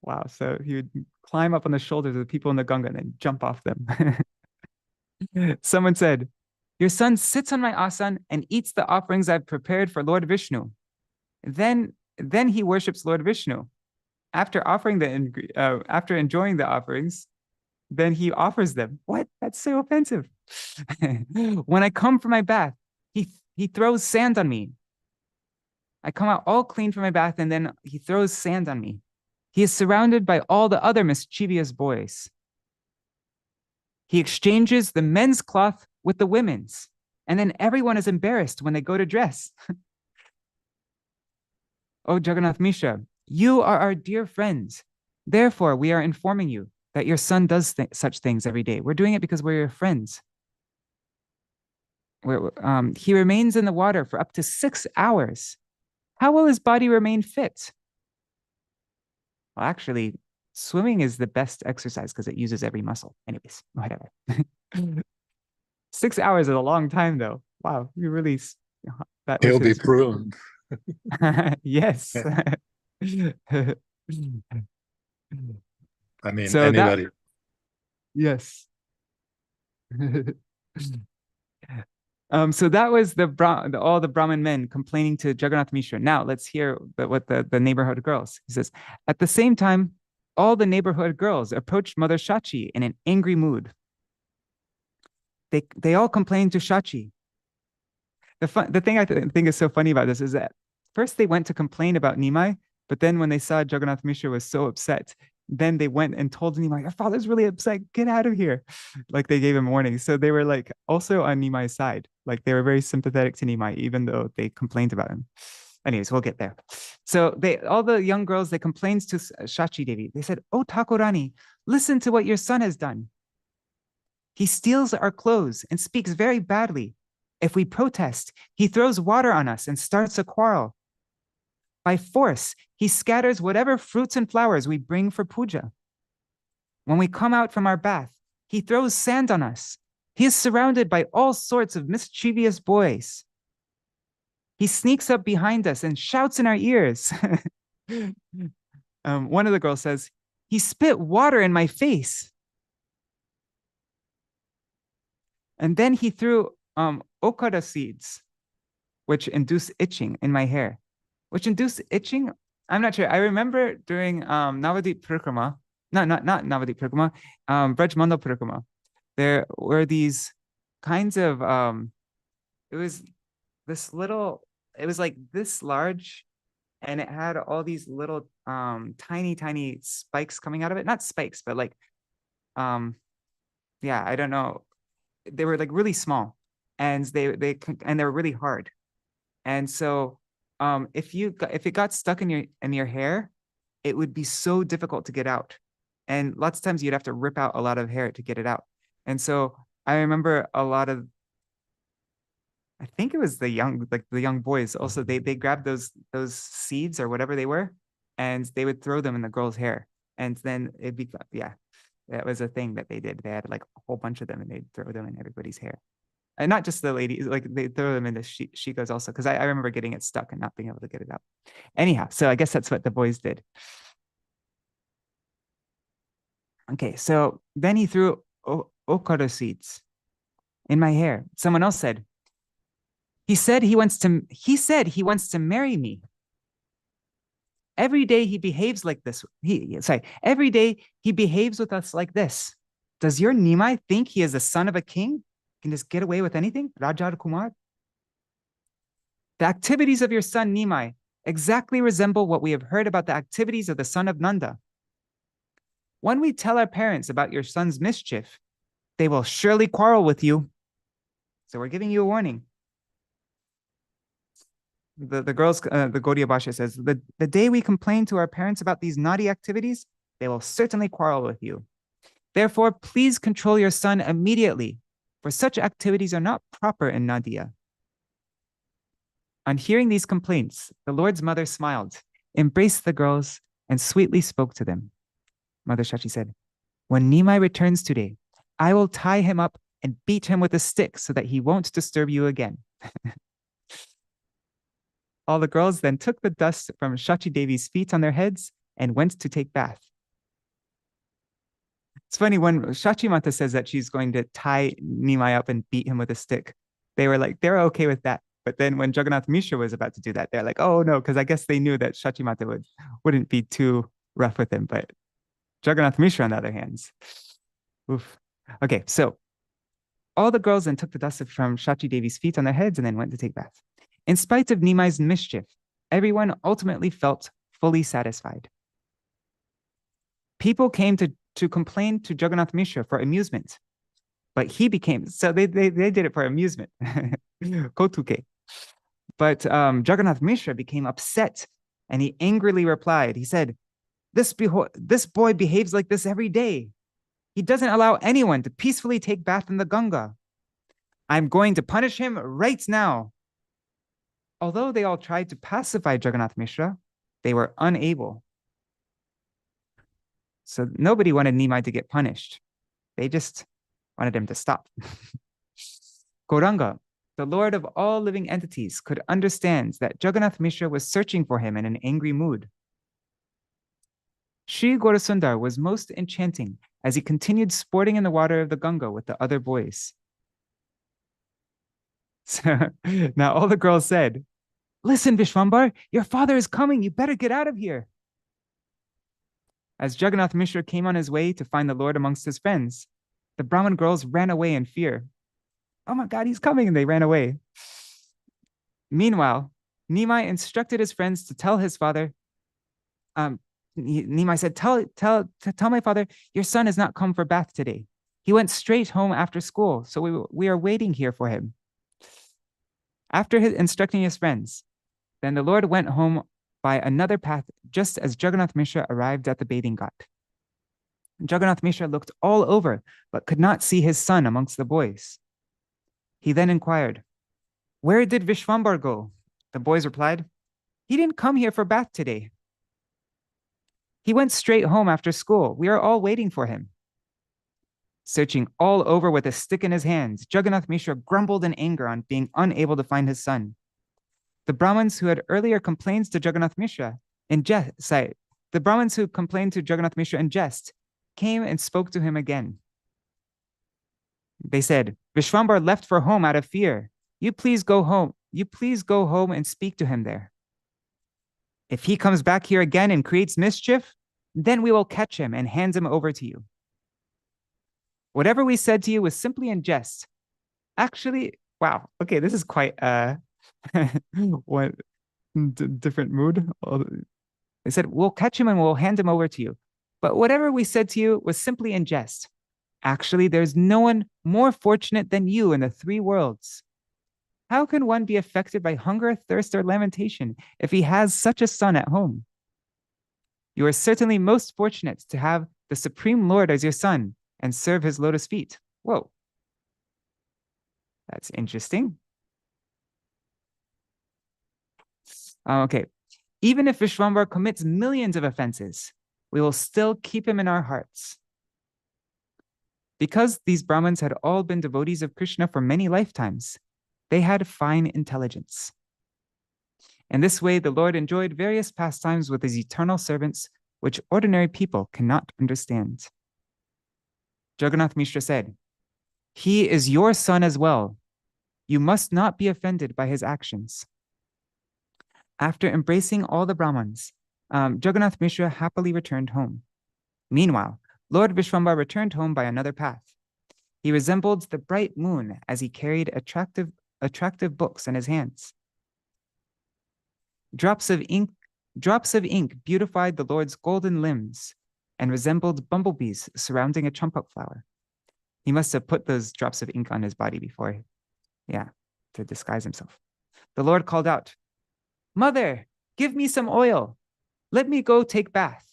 Wow. So he would climb up on the shoulders of the people in the Ganga and then jump off them. Someone said, your son sits on my asan and eats the offerings I've prepared for Lord Vishnu. Then he worships Lord Vishnu. After enjoying the offerings, then he offers them. What? That's so offensive. When I come from my bath, he throws sand on me. I come out all clean from my bath, and then he throws sand on me. He is surrounded by all the other mischievous boys. He exchanges the men's cloth with the women's, and then everyone is embarrassed when they go to dress. Oh, Jagannath Mishra, you are our dear friends. Therefore, we are informing you that your son does such things every day. We're doing it because we're your friends. He remains in the water for up to 6 hours. How will his body remain fit? Well, actually, swimming is the best exercise because it uses every muscle. Anyways, whatever. 6 hours is a long time, though. Wow, you really, that was He'll be his. pruned. Yes. I mean, So that, anybody. yes. So that was all the Brahmin men complaining to Jagannath Mishra. Now let's hear what the neighborhood girls. He says, at the same time, all the neighborhood girls approached Mother Shachi in an angry mood. They all complained to Shachi. The thing I think is so funny about this is that first they went to complain about Nimai, but then when they saw Jagannath Mishra was so upset, then they went and told Nimai, your father's really upset, get out of here. Like they gave him warning. So they were like also on Nimai's side. Like they were very sympathetic to Nimai, even though they complained about him. Anyways, we'll get there. So all the young girls, they complained to Shachi Devi. They said, oh, Thakurani, listen to what your son has done. He steals our clothes and speaks very badly. If we protest, he throws water on us and starts a quarrel. By force, he scatters whatever fruits and flowers we bring for puja. When we come out from our bath, he throws sand on us. He is surrounded by all sorts of mischievous boys. He sneaks up behind us and shouts in our ears. One of the girls says, he spit water in my face. And then he threw okada seeds, which induce itching in my hair. Which induce itching? I'm not sure. I remember during Navadip Parikrama, not Navadip Parikrama, Braj Mandal Parikrama, there were these kinds of, it was like this large, and it had all these little tiny spikes coming out of it. Not spikes, but like, yeah, I don't know. They were like really small, and they were really hard. And so if it got stuck in your hair, it would be so difficult to get out. And lots of times you'd have to rip out a lot of hair to get it out. And so I remember I think it was the young boys also, they grabbed those seeds or whatever they were, and they would throw them in the girl's hair. And then it'd be, yeah, that was a thing that they did. They had like a whole bunch of them and they'd throw them in everybody's hair. And not just the ladies, like they throw them in the shikas also, because I remember getting it stuck and not being able to get it out. Anyhow, so I guess that's what the boys did. Okay, so then he threw okara seeds in my hair. Someone else said, he said he wants to marry me. Every day he behaves like this. Every day he behaves with us like this. Does your Nimai think he is the son of a king? Can just get away with anything? Rajar Kumar? The activities of your son Nimai exactly resemble what we have heard about the activities of the son of Nanda. When we tell our parents about your son's mischief, they will surely quarrel with you. So we're giving you a warning. The girls, the Gaudiya Bhashya says, the day we complain to our parents about these naughty activities, they will certainly quarrel with you. Therefore, please control your son immediately, for such activities are not proper in Nadia. On hearing these complaints, the Lord's mother smiled, embraced the girls, and sweetly spoke to them. Mother Shachi said, when Nimai returns today, I will tie him up and beat him with a stick so that he won't disturb you again. All the girls then took the dust from Shachi Devi's feet on their heads and went to take bath. It's funny when Shachimata says that she's going to tie Nimai up and beat him with a stick. They were like, they're okay with that. But then when Jagannath Mishra was about to do that, they're like, oh no, because I guess they knew that Shachimata wouldn't be too rough with him. But Jagannath Mishra, on the other hand, oof. Okay, so all the girls then took the dust from Shachi Devi's feet on their heads and then went to take baths. In spite of Nimai's mischief, everyone ultimately felt fully satisfied. People came to complain to Jagannath Mishra for amusement, but he became, so they did it for amusement. Kotuke. But Jagannath Mishra became upset and he angrily replied. He said, this boy behaves like this every day. He doesn't allow anyone to peacefully take bath in the Ganga. I'm going to punish him right now. Although they all tried to pacify Jagannath Mishra, they were unable. So nobody wanted Nimai to get punished. They just wanted him to stop. Gauranga, the lord of all living entities, could understand that Jagannath Mishra was searching for him in an angry mood. Sri Gaurasundar was most enchanting as he continued sporting in the water of the Ganga with the other boys. So, now all the girls said, listen, Vishwambar, your father is coming. You better get out of here. As Jagannath Mishra came on his way to find the Lord amongst his friends, the Brahmin girls ran away in fear. Oh my God, he's coming, and they ran away. Meanwhile, Nimai instructed his friends to tell his father, Nimai said, tell my father, your son has not come for bath today. He went straight home after school, so we are waiting here for him. After instructing his friends, then the Lord went home by another path just as Jagannath Mishra arrived at the bathing ghat. Jagannath Mishra looked all over, but could not see his son amongst the boys. He then inquired, where did Vishwambar go? The boys replied, he didn't come here for bath today. He went straight home after school. We are all waiting for him. Searching all over with a stick in his hands, Jagannath Mishra grumbled in anger on being unable to find his son. The Brahmins who had earlier complained to Jagannath Mishra in jest, came and spoke to him again. They said, Vishwambar left for home out of fear. You please go home and speak to him there. If he comes back here again and creates mischief, then we will catch him and hand him over to you. Whatever we said to you was simply in jest. Actually, wow. Okay, this is quite what different mood. They said, we'll catch him and we'll hand him over to you. But whatever we said to you was simply in jest. Actually, there's no one more fortunate than you in the three worlds. How can one be affected by hunger, thirst, or lamentation if he has such a son at home? You are certainly most fortunate to have the Supreme Lord as your son and serve his lotus feet. Whoa. That's interesting. Okay. Even if Vishwambar commits millions of offenses, we will still keep him in our hearts. Because these Brahmins had all been devotees of Krishna for many lifetimes, they had fine intelligence. In this way, the Lord enjoyed various pastimes with his eternal servants, which ordinary people cannot understand. Jagannath Mishra said, he is your son as well. You must not be offended by his actions. After embracing all the Brahmins, Jagannath Mishra happily returned home. Meanwhile, Lord Vishwambar returned home by another path. He resembled the bright moon as he carried attractive books in his hands. Drops of ink beautified the Lord's golden limbs and resembled bumblebees surrounding a champak flower. He must have put those drops of ink on his body before, to disguise himself. The Lord called out, Mother, give me some oil. Let me go take bath.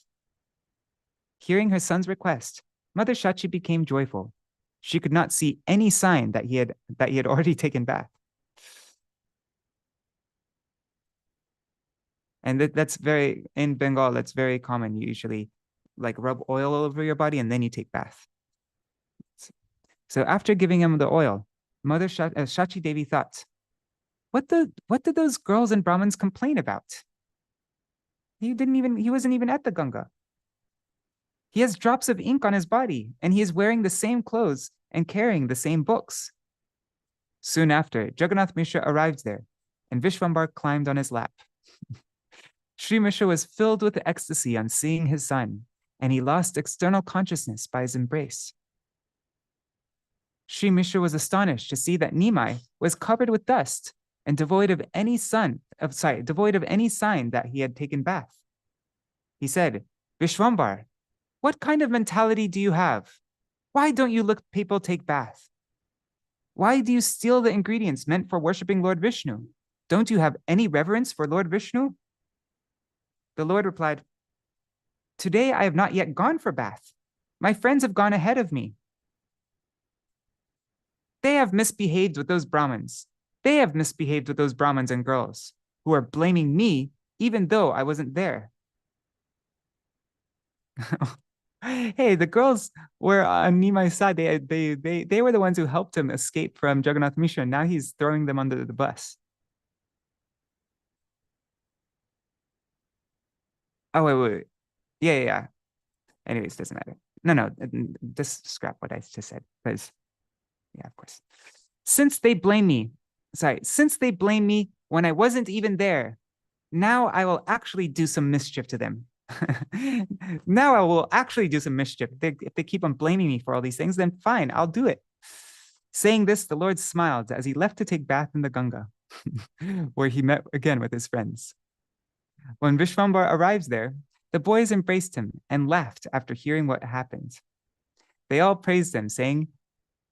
Hearing her son's request, Mother Shachi became joyful. She could not see any sign that he had already taken bath. And that's in Bengal, that's very common. You usually like rub oil all over your body and then you take bath. So after giving him the oil, Mother Shachi Devi thought, what did those girls and Brahmins complain about? He wasn't even at the Ganga. He has drops of ink on his body, and he is wearing the same clothes and carrying the same books. Soon after, Jagannath Mishra arrived there, and Vishwambar climbed on his lap. Sri Mishra was filled with ecstasy on seeing his son, and he lost external consciousness by his embrace. Sri Mishra was astonished to see that Nimai was covered with dust and devoid of any sign that he had taken bath. He said, Vishwambar, what kind of mentality do you have? Why don't you let people take bath? Why do you steal the ingredients meant for worshiping Lord Vishnu? Don't you have any reverence for Lord Vishnu? The Lord replied, Today I have not yet gone for bath. My friends have gone ahead of me. They have misbehaved with those Brahmins. They have misbehaved with those Brahmins and girls who are blaming me even though I wasn't there. Hey, the girls were on Nimai's side. They were the ones who helped him escape from Jagannath Mishra, and now he's throwing them under the bus. Oh, wait. Yeah. Anyways, doesn't matter. No, just scrap what I just said, because, yeah, of course. Since they blame me when I wasn't even there, now I will actually do some mischief to them. Now I will actually do some mischief. If they keep on blaming me for all these things, then fine, I'll do it. Saying this, the Lord smiled as he left to take bath in the Ganga, where he met again with his friends. When Vishwambar arrives there, the boys embraced him and laughed after hearing what happened. They all praised him, saying,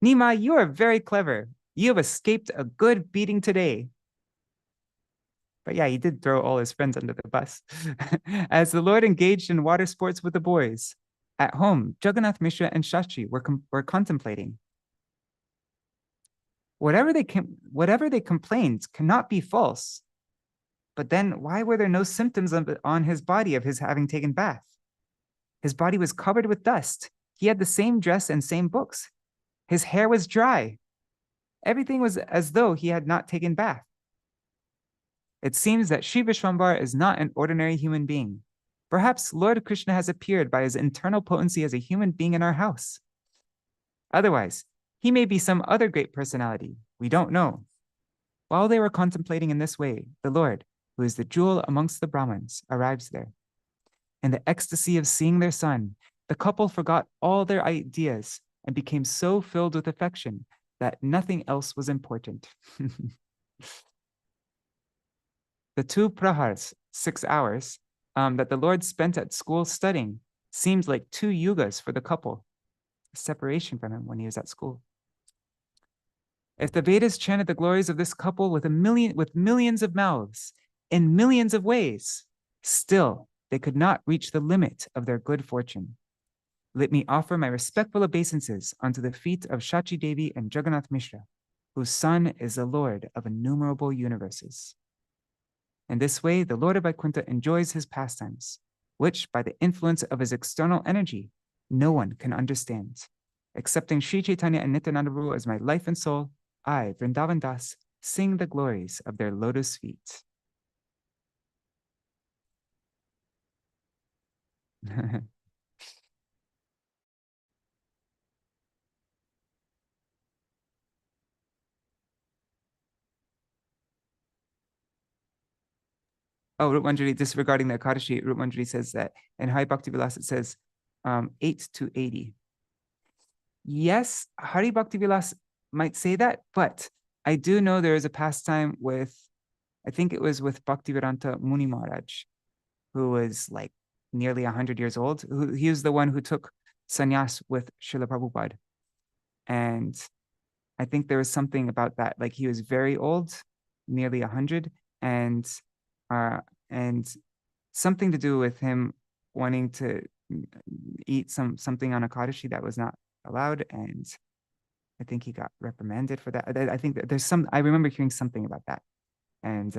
Nima, you are very clever. You have escaped a good beating today. But yeah, he did throw all his friends under the bus. As the Lord engaged in water sports with the boys, at home, Jagannath Mishra and Shachi were contemplating. Whatever they complained cannot be false. But then why were there no symptoms on his body of his having taken bath? His body was covered with dust. He had the same dress and same books. His hair was dry. Everything was as though he had not taken bath. It seems that Sri Vishwambar is not an ordinary human being. Perhaps Lord Krishna has appeared by his internal potency as a human being in our house. Otherwise, he may be some other great personality. We don't know. While they were contemplating in this way, the Lord, who is the jewel amongst the Brahmins, arrives there. In the ecstasy of seeing their son, the couple forgot all their ideas and became so filled with affection that nothing else was important. The 2 prahars, 6 hours, that the Lord spent at school studying seemed like 2 yugas for the couple, a separation from him when he was at school. If the Vedas chanted the glories of this couple with millions of mouths, in millions of ways, still they could not reach the limit of their good fortune. Let me offer my respectful obeisances unto the feet of Shachi Devi and Jagannath Mishra, whose son is the Lord of innumerable universes. In this way, the Lord of Vaikuntha enjoys his pastimes, which, by the influence of his external energy, no one can understand. Accepting Śrī Caitanya and Nityananda Prabhu as my life and soul, I, Vrindavan Das, sing the glories of their lotus feet. Oh, Rup Manjari, disregarding the Akadashi, Rup Manjari says that in Hari Bhakti Vilas it says 8 to 80. Yes, Hari Bhakti Vilas might say that, but I do know there is a pastime with, I think it was with Bhaktivedanta Muni Maharaj, who was like nearly 100 years old. He was the one who took sannyas with Srila Prabhupada. And I think there was something about that, like he was very old, nearly 100, and something to do with him wanting to eat something on Akadashi that was not allowed, and I think he got reprimanded for that. I think that there's I remember hearing something about that, and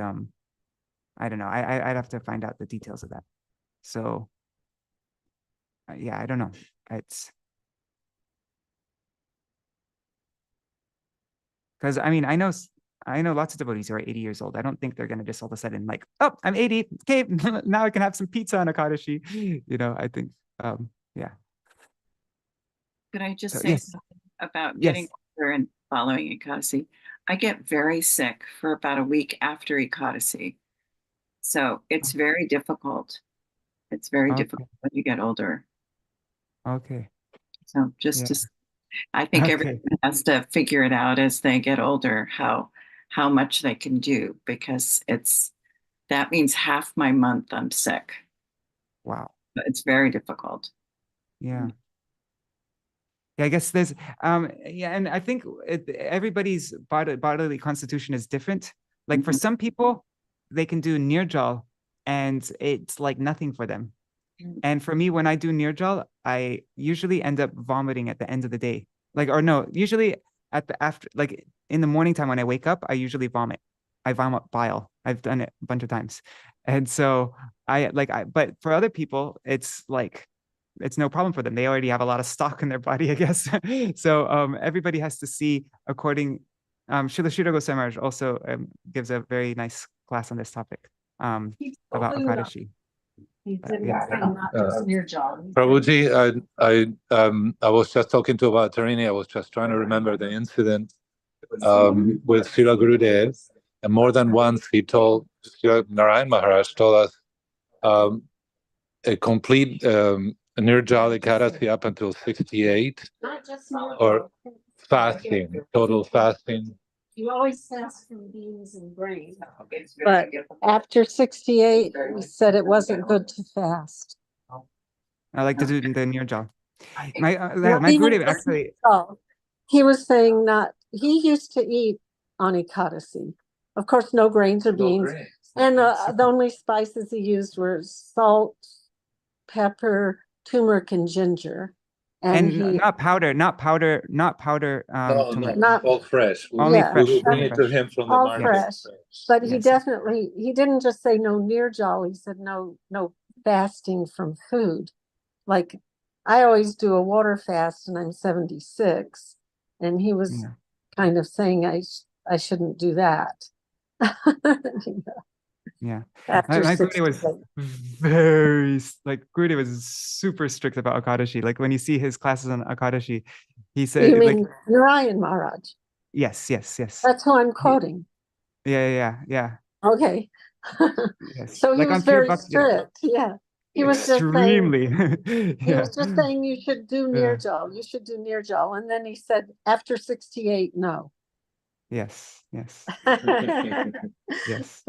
I don't know. I'd have to find out the details of that. So yeah, I don't know. It's because I mean I know lots of devotees who are 80 years old. I don't think they're gonna just all of a sudden like, oh, I'm 80. Okay, now I can have some pizza on Akadashi. You know, I think yeah. Could I just So say yes, something about getting yes. older and following Ekadasi? I get very sick for about a week after Ekadasi. So it's very difficult. It's very difficult Okay. when you get older. Okay. So just Yeah. to, I think everyone Okay. has to figure it out as they get older, how much they can do, because that means half my month I'm sick. Wow. It's very difficult. Yeah. Yeah, I guess there's yeah, and I think everybody's bodily constitution is different. Like for Mhm. some people, they can do nirjal and it's like nothing for them. And for me, when I do nirjal, I usually end up vomiting at the end of the day. Like, or no, usually at the after, like in the morning time when I wake up, I usually vomit. I vomit bile. I've done it a bunch of times. And so but for other people, it's like, it's no problem for them. They already have a lot of stock in their body, I guess. So everybody has to see according, Srila Goswami Maharaj also gives a very nice class on this topic about Akadashi. Prabhuji, I was just talking to Bhattarini. I was just trying to remember the incident with Srila Gurudev, and more than once he told Srila Narayan Maharaj told us a complete Nirjala Ekadasi up until 68, or fasting, total fasting. You always fast from beans and grain. But after 68, we said it wasn't good to fast. I like to do the nirjal. My Not my even Gurudev actually. salt. He was saying he used to eat on Ekadasi. Of course, no grains or beans. And the only spices he used were salt, pepper, turmeric, and ginger. And he not powder, turmeric. not all fresh. Only yeah, We will fresh, bring only it to fresh. him from the all market. fresh. But he Yes. he didn't just say no nirjal, he said no fasting from food. Like I always do a water fast and I'm 76, and he was Yeah. kind of saying I shouldn't do that. Yeah. After My Gurudev 60 was very like Gurudev was super strict about Akadashi. Like when you see his classes on Akadashi, he You said like mean Narayan Maharaj? yes. That's who I'm He- quoting. yeah. Okay. Yes. So he Like was on Pure very Bhakti. strict. Yeah. He was just saying Extremely. he Yeah. was just saying you should do Yeah. nirjal. You should do nirjal. And then he said after 68, no. Yes. Yes. So, yeah. That's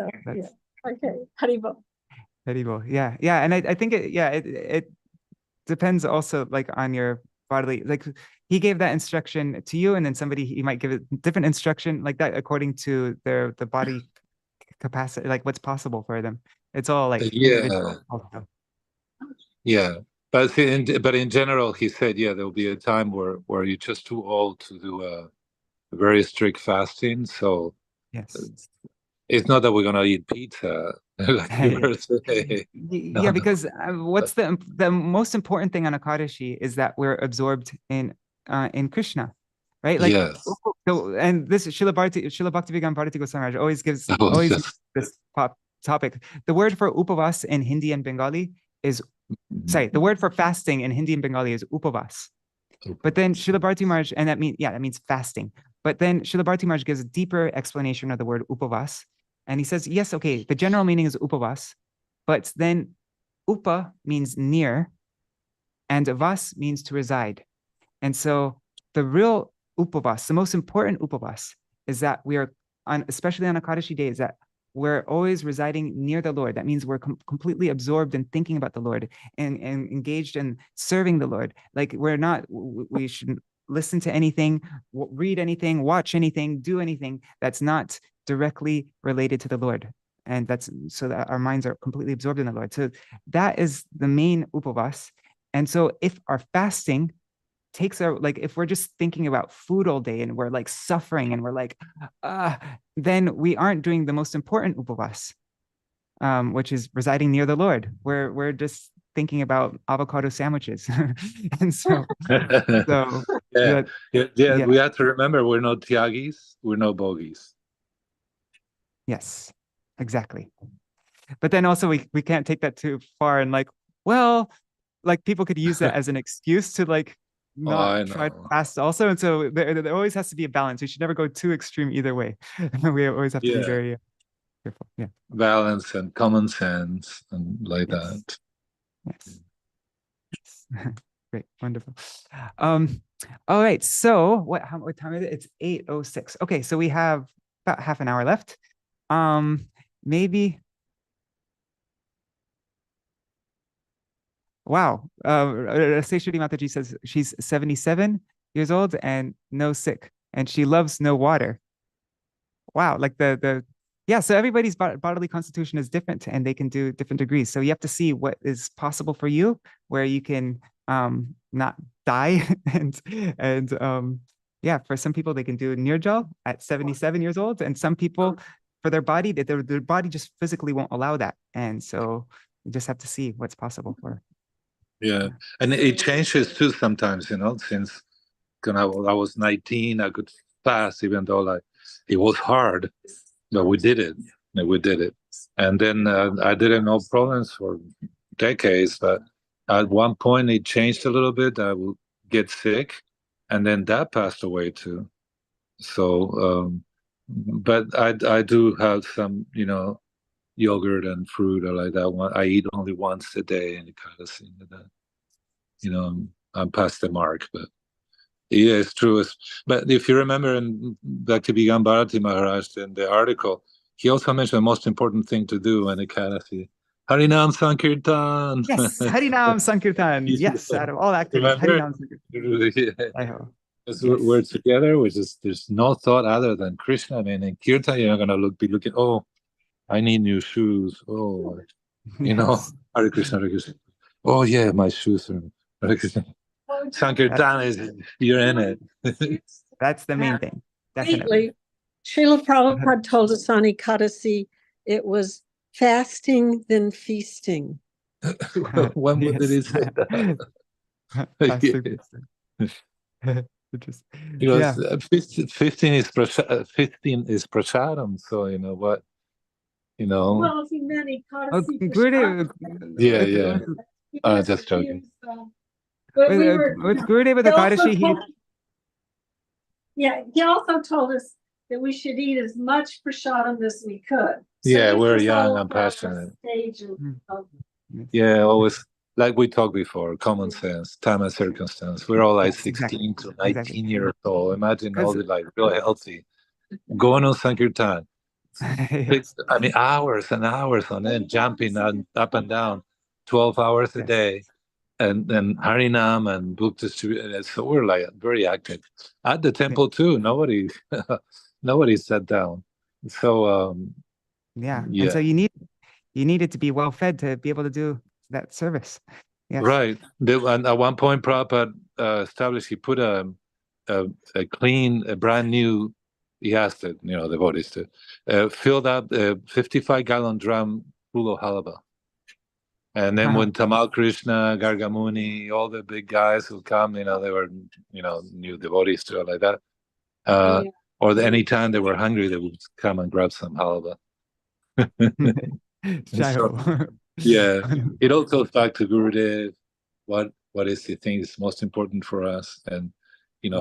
Okay. Haribol. Edible. Yeah. And I think it depends also like on your bodily, like he gave that instruction to you, and then somebody he might give a different instruction like that according to the body capacity, like what's possible for them. It's all like individual also. Yeah. But in general, he said, yeah, there'll be a time where you're just too old to do a very strict fasting. So Yes. it's not that we're gonna eat pizza, like you were saying. No. Because what's the most important thing on Akadashi is that we're absorbed in Krishna, right? Like Yes. so, and this Srila Bhaktivedanta Bharati Goswami Maharaj I was always just this topic. The word for upavas in Hindi and Bengali is the word for fasting in Hindi and Bengali is upavas. But then Srila Bharati Maharaj, and that means fasting. But then Srila Bharati Maharaj gives a deeper explanation of the word upavas. And he says, yes, okay, the general meaning is upavas, but then upa means near, and vas means to reside. And so the real upavas, the most important upavas, is that we are on, especially on Akadashi day, is that we're always residing near the Lord. That means we're completely absorbed in thinking about the Lord and engaged in serving the Lord. Like we shouldn't listen to anything, read anything, watch anything, do anything that's not directly related to the Lord. And that's so that our minds are completely absorbed in the Lord. So that is the main upavas. And so if our fasting takes our, like if we're just thinking about food all day and we're like suffering and we're like then we aren't doing the most important upavas, which is residing near the Lord. We're just thinking about avocado sandwiches. And so yeah. yeah, We have to remember we're not tyagis, we're no bogies. yes, exactly. But then also we can't take that too far and like, well, like people could use that as an excuse to like not I try to know. fast also, and so there always has to be a balance. We should never go too extreme either way. We always have to be Yeah. very careful. Yeah. Balance and common sense and like Yes. that. Yes. Yes. Great, wonderful. All right. So what time is it? It's 8:06. Okay, so we have about half an hour left. Maybe. Wow. Shri Mataji says she's 77 years old and no sick, and she loves no water. Wow, like yeah, so everybody's bodily constitution is different and they can do different degrees. So you have to see what is possible for you, where you can not die and yeah, for some people they can do nirjal at 77 years old, and some people for their body their body just physically won't allow that. And so you just have to see what's possible for. Yeah, and it changes too sometimes, since when I was 19, I could fast even though it was hard, but we did it. And then I didn't know problems for decades, but at one point it changed a little bit. I would get sick, and then that passed away too. So, but I do have some, yogurt and fruit or like that one. I eat only once a day, and it kind of seems that, I'm past the mark, but. Yeah, it's true. But if you remember in Bhakti-Vigan Bharati Maharaj, in the article, he also mentioned the most important thing to do when Ekadasi. Harinam Sankirtan. Yes, Harinam Sankirtan. Yes, out of all activities, Remember? Harinam Sankirtan. Yeah. Yes. We're together, there's no thought other than Krishna. I mean, in Kirtan, you're not going to be looking, oh, I need new shoes. Oh, Yes. Hare Krishna, Hare Krishna. Oh, yeah, my shoes are Hare Krishna. Sankirtan is, you're in it. That's the main thing. Definitely. Srila Prabhupada told us on Ekadasi it was fasting then feasting. When did he say that? Fasting. Because Yeah. 15 is 15 is prasadam, so you know what, Well, if you meant Ekadasi, Gurudev, yeah. Just joking. But with Gurudev with Ekadashi, he also told us that we should eat as much prasadam as we could. So we're young and passionate. Yeah, always, like we talked before, common sense, time and circumstance. We're all like 16 to 19 years old. Imagine all the real healthy going on Sankirtan. I mean, hours and hours on end, jumping up and down, 12 hours a day. And then Harinam and book distribution. So we're like very active at the temple too. Nobody sat down. So yeah. And so you need it to be well fed to be able to do that service. Yes. Right. And at one point, Prabhupada established, he put a brand new. He asked the devotees to filled up a 55-gallon drum full of halaba. And then when Tamal Krishna, Gargamuni, all the big guys who come, they were, new devotees to it like that. Or anytime they were hungry, they would come and grab some halva. Yeah, it all goes back to Gurudev. What is the thing that's most important for us, and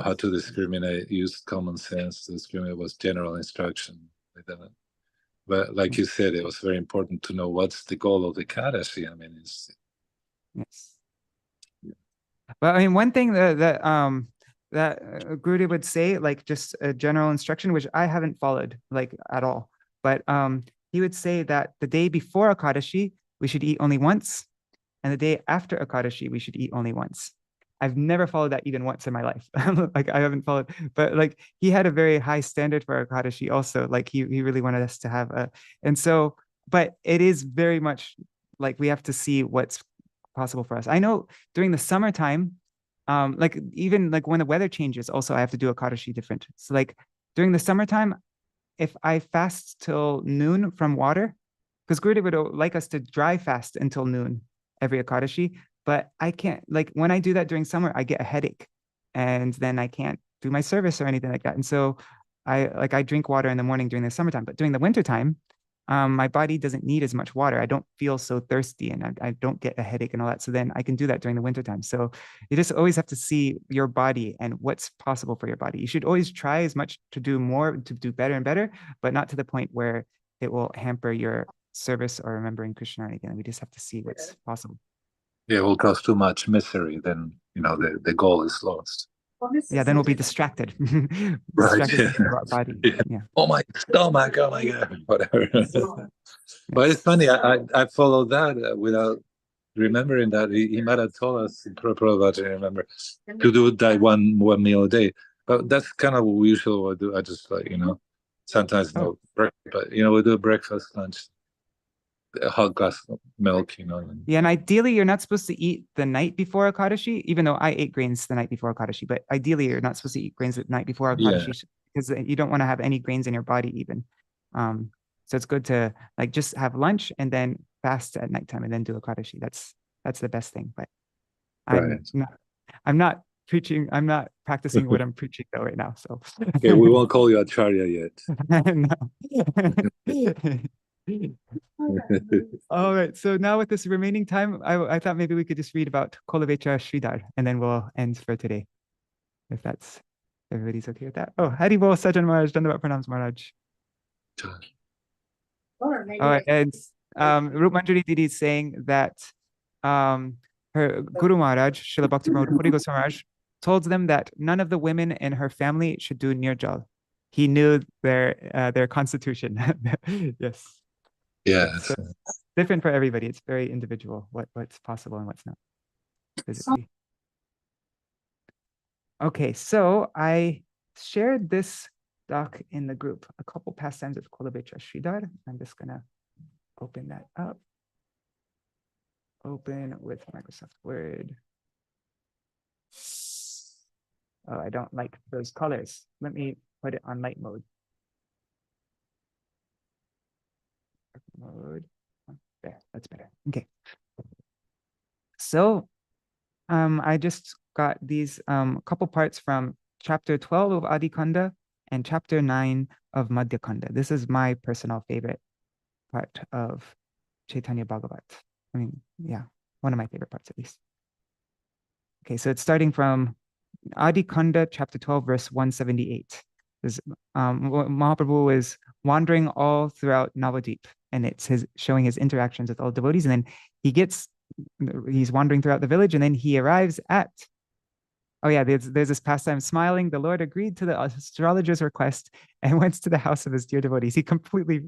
how to discriminate. Use common sense to discriminate. Was general instruction like that. But like you said, it was very important to know what's the goal of the Ekadashi. I mean, yes. But I mean, one thing that Gurudev would say, like just a general instruction, which I haven't followed like at all, but he would say that the day before Ekadashi, we should eat only once, and the day after Ekadashi, we should eat only once. I've never followed that even once in my life. Like I haven't followed, but like he had a very high standard for Ekadashi also. Like he really wanted us to have and so, but it is very much like we have to see what's possible for us. I know during the summertime, like even like when the weather changes, also I have to do Ekadashi different. So like during the summertime, if I fast till noon from water, because Gurudev would like us to dry fast until noon every Ekadashi, but I can't, like when I do that during summer, I get a headache and then I can't do my service or anything like that. And so I drink water in the morning during the summertime, but during the wintertime, my body doesn't need as much water. I don't feel so thirsty and I don't get a headache and all that. So then I can do that during the wintertime. So you just always have to see your body and what's possible for your body. You should always try as much to do more, to do better and better, but not to the point where it will hamper your service or remembering Krishna or anything. We just have to see what's possible. Yeah, it will cause too much misery. Then, the goal is lost. Yeah, then we'll be distracted. Right. Distracted by our body. Yeah. Yeah. Oh my stomach! Oh my God! Whatever. But it's funny. I followed that without remembering that he might have told us in Prabhupada, I remember, to do that one meal a day. But that's kind of what we usually do. I just sometimes no breakfast, but we do breakfast, lunch, a hot glass of milk. Yeah, and ideally you're not supposed to eat the night before Ekadashi, even though I ate grains the night before Ekadashi, but ideally you're not supposed to eat grains the night before Ekadashi because you don't want to have any grains in your body even. So it's good to just have lunch and then fast at nighttime and then do Ekadashi. That's the best thing. But I'm not preaching, I'm not practicing what I'm preaching though right now. So okay, we won't call you Acharya yet. All right, so now with this remaining time, I thought maybe we could just read about Kolavecha Sridhar and then we'll end for today. If everybody's okay with that. Oh, Hari Bol Sajan Maharaj, Dandavat Pranams Maharaj. All right, and Rup Manjari Didi is saying that her Guru Maharaj, Srila Bhakti Puri Goswami Maharaj, told them that none of the women in her family should do nirjal. He knew their constitution. Yes. Yeah. So different for everybody. It's very individual what's possible and what's not physically. Okay, so I shared this doc in the group, a couple pastimes of Kolavecha Sridhar. I'm just gonna open that up. Open with Microsoft Word. Oh, I don't like those colors. Let me put it on light mode. There, that's better. Okay. So I just got these couple parts from chapter 12 of Adi Kanda and chapter 9 of Madhya Kanda. This is my personal favorite part of Caitanya-bhāgavata. I mean, yeah, one of my favorite parts at least. Okay, so it's starting from Adi Kanda, chapter 12, verse 178. Mahaprabhu is wandering all throughout Navadvip, and it's showing his interactions with all devotees, and then he's wandering throughout the village, and then he arrives at, there's this pastime, smiling, the Lord agreed to the astrologer's request and went to the house of his dear devotees. He completely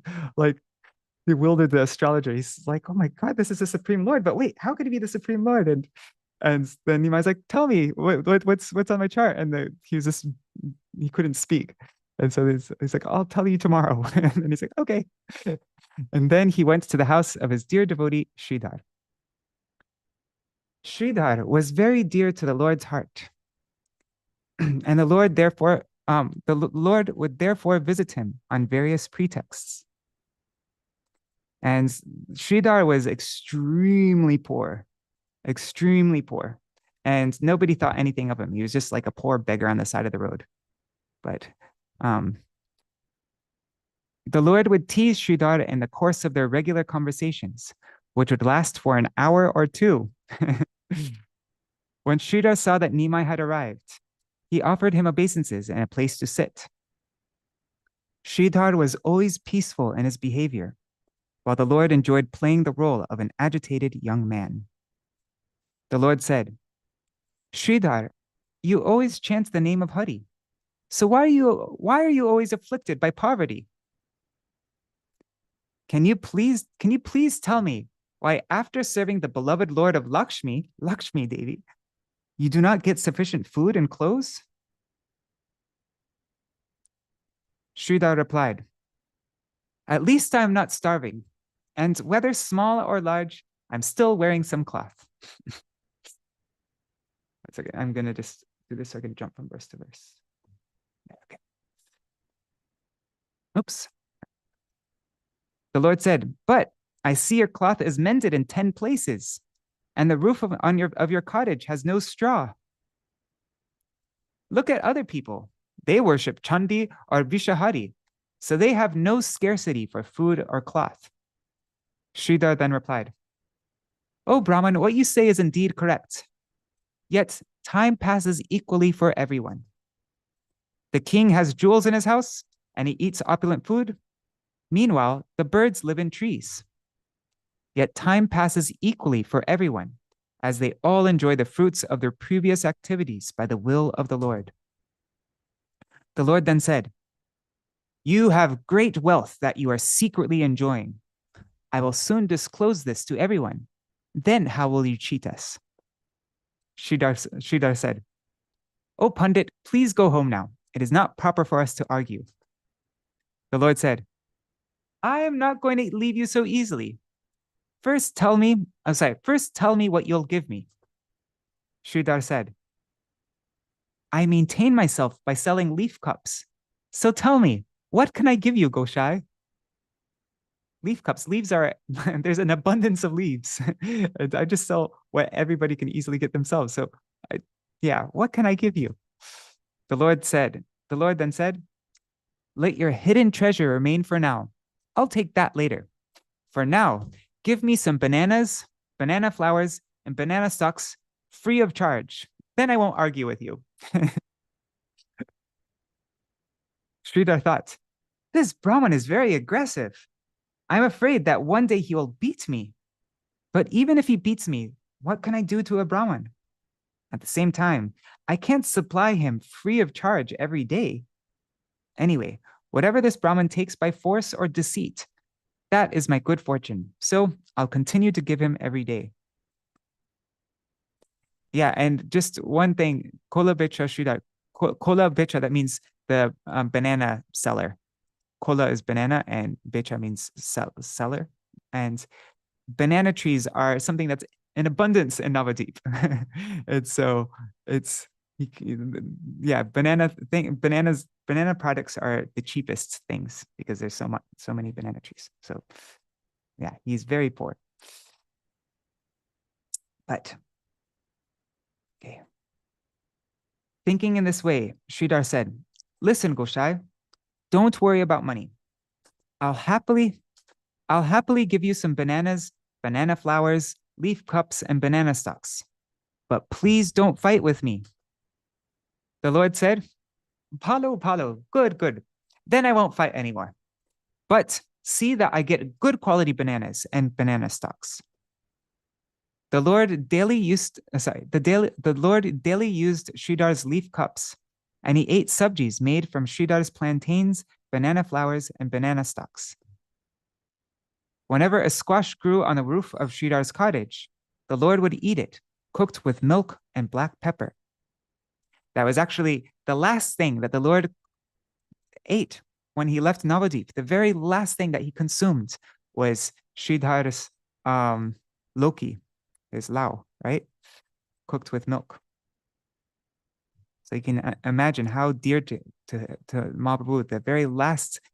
bewildered the astrologer. He's like, oh my God, this is the Supreme Lord, but wait, how could he be the Supreme Lord? And then Nimai's like, tell me what's on my chart. And he couldn't speak. And so he's like, I'll tell you tomorrow. And then he's like, okay. And then he went to the house of his dear devotee, Sridhar. Sridhar was very dear to the Lord's heart. And the Lord would therefore visit him on various pretexts. And Sridhar was extremely poor. And nobody thought anything of him. He was just like a poor beggar on the side of the road. But the Lord would tease Sridhar in the course of their regular conversations, which would last for an hour or two. When Sridhar saw that Nimai had arrived, he offered him obeisances and a place to sit. Sridhar was always peaceful in his behavior, while the Lord enjoyed playing the role of an agitated young man. The Lord said, Sridhar, you always chant the name of Hari. So why are you always afflicted by poverty? Can you please tell me why after serving the beloved Lord of Lakshmi Devi, you do not get sufficient food and clothes? Sridhar replied, at least I am not starving, and whether small or large, I'm still wearing some cloth. That's okay. I'm gonna just do this so I can jump from verse to verse. Okay. Oops. The Lord said, but I see your cloth is mended in 10 places, and the roof of your cottage has no straw. Look at other people. They worship Chandi or Vishahari, so they have no scarcity for food or cloth. Sridhar then replied, "O Brahman, what you say is indeed correct. Yet time passes equally for everyone. The king has jewels in his house, and he eats opulent food. Meanwhile, the birds live in trees. Yet time passes equally for everyone, as they all enjoy the fruits of their previous activities by the will of the Lord." The Lord then said, "You have great wealth that you are secretly enjoying. I will soon disclose this to everyone. Then how will you cheat us?" Sridhar said, "O Pandit, please go home now. It is not proper for us to argue." The Lord said, "I am not going to leave you so easily. First tell me what you'll give me." Sridhar said, "I maintain myself by selling leaf cups. So tell me, what can I give you, Goshai?" Leaf cups. Leaves are, there's an abundance of leaves. I just sell what everybody can easily get themselves. So what can I give you? The Lord then said, "Let your hidden treasure remain for now. I'll take that later. For now, give me some bananas, banana flowers, and banana stalks free of charge. Then I won't argue with you." Sridhar thought, "This Brahman is very aggressive. I'm afraid that one day he will beat me. But even if he beats me, what can I do to a Brahman? At the same time, I can't supply him free of charge every day. Anyway, whatever this Brahman takes by force or deceit, that is my good fortune. So I'll continue to give him every day." Yeah, and just one thing, Kola Bicha Sridhar, Kola Bicha, that means the banana seller. Kola is banana and Becha means seller. And banana trees are something that's in abundance in Navadip. And so banana products are the cheapest things because there's so many banana trees. So yeah, he's very poor. But okay. Thinking in this way, Sridhar said, "Listen, Goshai, don't worry about money. I'll happily give you some bananas, banana flowers, leaf cups, and banana stalks. But please don't fight with me." The Lord said, Palo, good. Then I won't fight anymore. But see that I get good quality bananas and banana stalks." The Lord daily used Sridhar's leaf cups, and he ate sabjis made from Sridhar's plantains, banana flowers, and banana stalks. Whenever a squash grew on the roof of Sridhar's cottage, the Lord would eat it, cooked with milk and black pepper. That was actually the last thing that the Lord ate when he left Navadip. The very last thing that he consumed was Sridhar's Loki, his lao, right? Cooked with milk. So you can imagine how dear to Mahaprabhu,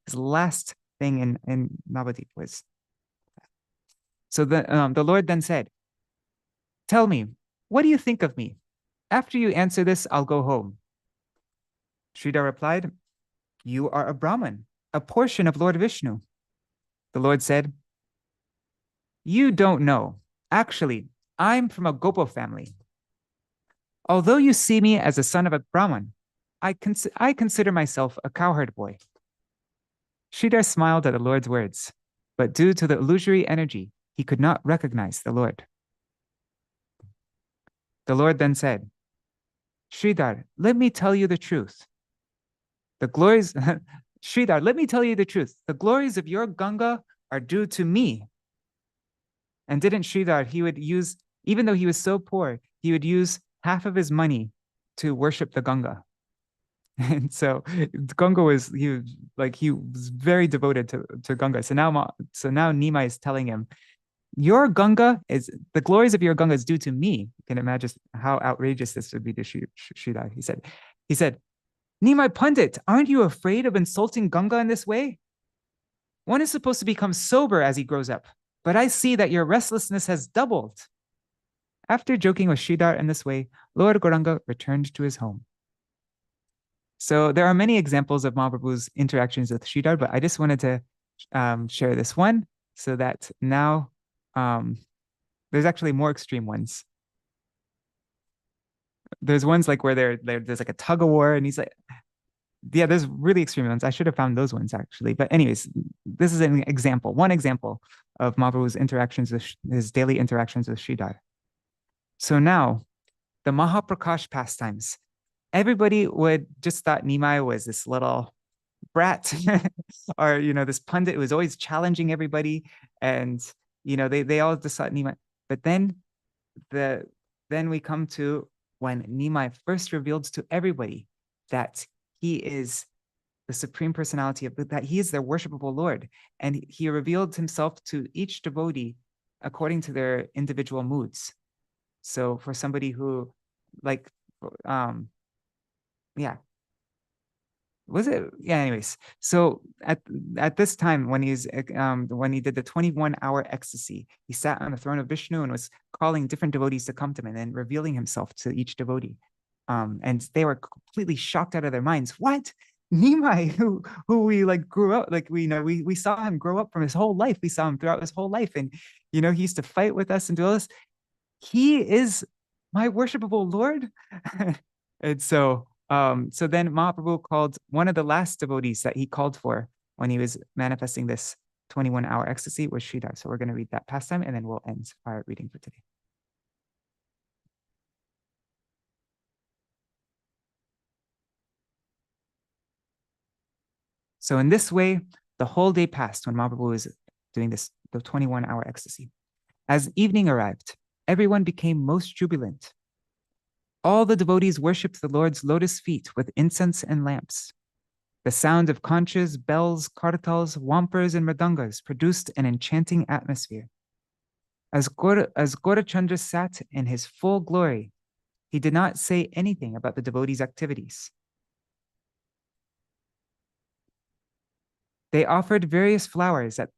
his last thing in Navadip was. So the Lord then said, "Tell me, what do you think of me? After you answer this, I'll go home." Sridhar replied, "You are a Brahman, a portion of Lord Vishnu." The Lord said, "You don't know. Actually, I'm from a Gopa family. Although you see me as a son of a Brahman, I consider myself a cowherd boy." Sridhar smiled at the Lord's words, but due to the illusory energy, he could not recognize the Lord. The Lord then said, "Sridhar, let me tell you the truth. Sridhar, let me tell you the truth. The glories of your Ganga are due to me." And didn't Sridhar, even though he was so poor, he would use half of his money to worship the Ganga. And so Ganga he was very devoted to Ganga. So now Nima is telling him, the glories of your Ganga is due to me. You can imagine how outrageous this would be to Sridhar. He said, "Nimai Pandit, aren't you afraid of insulting Ganga in this way? One is supposed to become sober as he grows up, but I see that your restlessness has doubled." After joking with Sridhar in this way, Lord Gauranga returned to his home. So there are many examples of Mahaprabhu's interactions with Sridhar, but I just wanted to share this one so that now there's actually more extreme ones. There's ones like where there's like a tug of war, and he's like, yeah, there's really extreme ones. I should have found those ones actually. But anyways, this is an example, one example of Mahaprabhu's interactions with his daily interactions with Sridhar. So now, the Mahaprakash pastimes. Everybody would just thought Nimai was this little brat, or this pundit who was always challenging everybody, and they all just thought Nimai. But then we come to when Nimai first revealed to everybody that he is the supreme personality that he is their worshipable Lord, and he revealed himself to each devotee according to their individual moods. So for somebody who anyways, so at this time when when he did the 21-hour ecstasy, he sat on the throne of Vishnu and was calling different devotees to come to him and then revealing himself to each devotee. And they were completely shocked out of their minds. What? Nimai, who we grew up, we saw him grow up from his whole life. We saw him throughout his whole life. And he used to fight with us and do all this. He is my worshipable Lord. And so then Mahaprabhu called one of the last devotees that he called for when he was manifesting this 21-hour ecstasy was Sridhar. So we're going to read that pastime and then we'll end our reading for today. So in this way, the whole day passed when Mahaprabhu was doing the 21-hour ecstasy. As evening arrived, everyone became most jubilant. All the devotees worshipped the Lord's lotus feet with incense and lamps. The sound of conchas, bells, kartals, wampers, and mridangas produced an enchanting atmosphere. As Gaurachandra sat in his full glory, he did not say anything about the devotees' activities. They offered various flowers at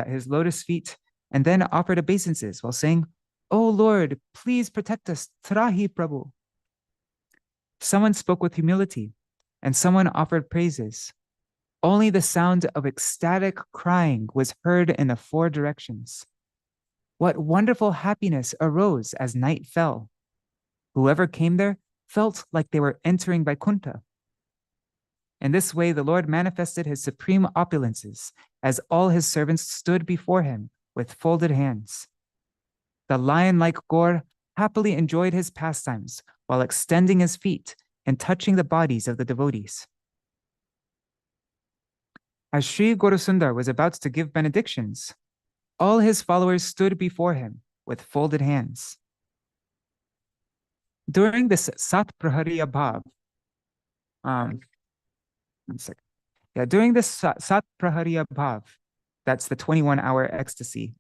his lotus feet and then offered obeisances while saying, "O Lord, please protect us, Trahi Prabhu." Someone spoke with humility and someone offered praises. Only the sound of ecstatic crying was heard in the four directions. What wonderful happiness arose as night fell. Whoever came there felt like they were entering Vaikuntha. In this way, the Lord manifested his supreme opulences as all his servants stood before him with folded hands. The lion-like Gaur happily enjoyed his pastimes while extending his feet and touching the bodies of the devotees. As Sri Gaurasundar was about to give benedictions, all his followers stood before him with folded hands. During this Sat Prahariya Bhav, during this Sat Prahariya Bhav, that's the 21-hour ecstasy,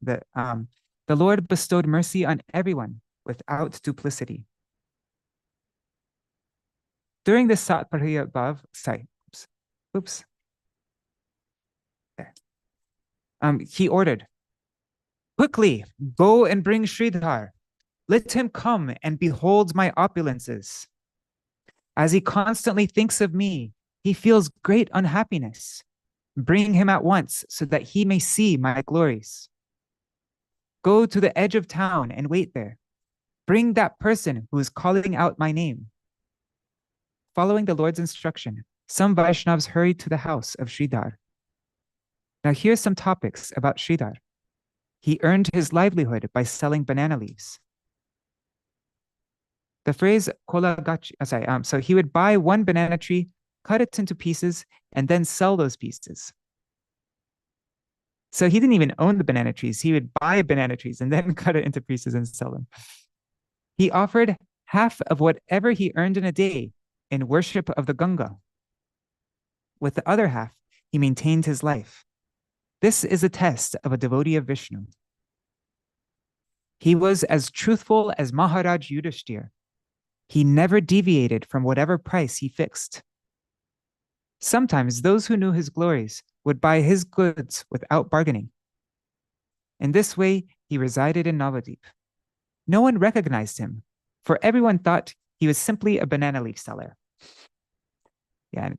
the Lord bestowed mercy on everyone without duplicity. During this Sat Prahariya Bhav, he ordered, "Quickly, go and bring Sridhar. Let him come and behold my opulences. As he constantly thinks of me, he feels great unhappiness. Bring him at once so that he may see my glories. Go to the edge of town and wait there. Bring that person who is calling out my name." Following the Lord's instruction, some Vaishnavas hurried to the house of Sridhar. Now here's some topics about Sridhar. He earned his livelihood by selling banana leaves. The phrase kolagachi, so he would buy one banana tree, cut it into pieces, and then sell those pieces. So he didn't even own the banana trees. He would buy banana trees and then cut it into pieces and sell them. He offered half of whatever he earned in a day in worship of the Ganga. With the other half, he maintained his life. This is a test of a devotee of Vishnu. He was as truthful as Maharaj Yudhishthir. He never deviated from whatever price he fixed. Sometimes those who knew his glories would buy his goods without bargaining. In this way, he resided in Navadip. No one recognized him, for everyone thought he was simply a banana leaf seller. Yeah,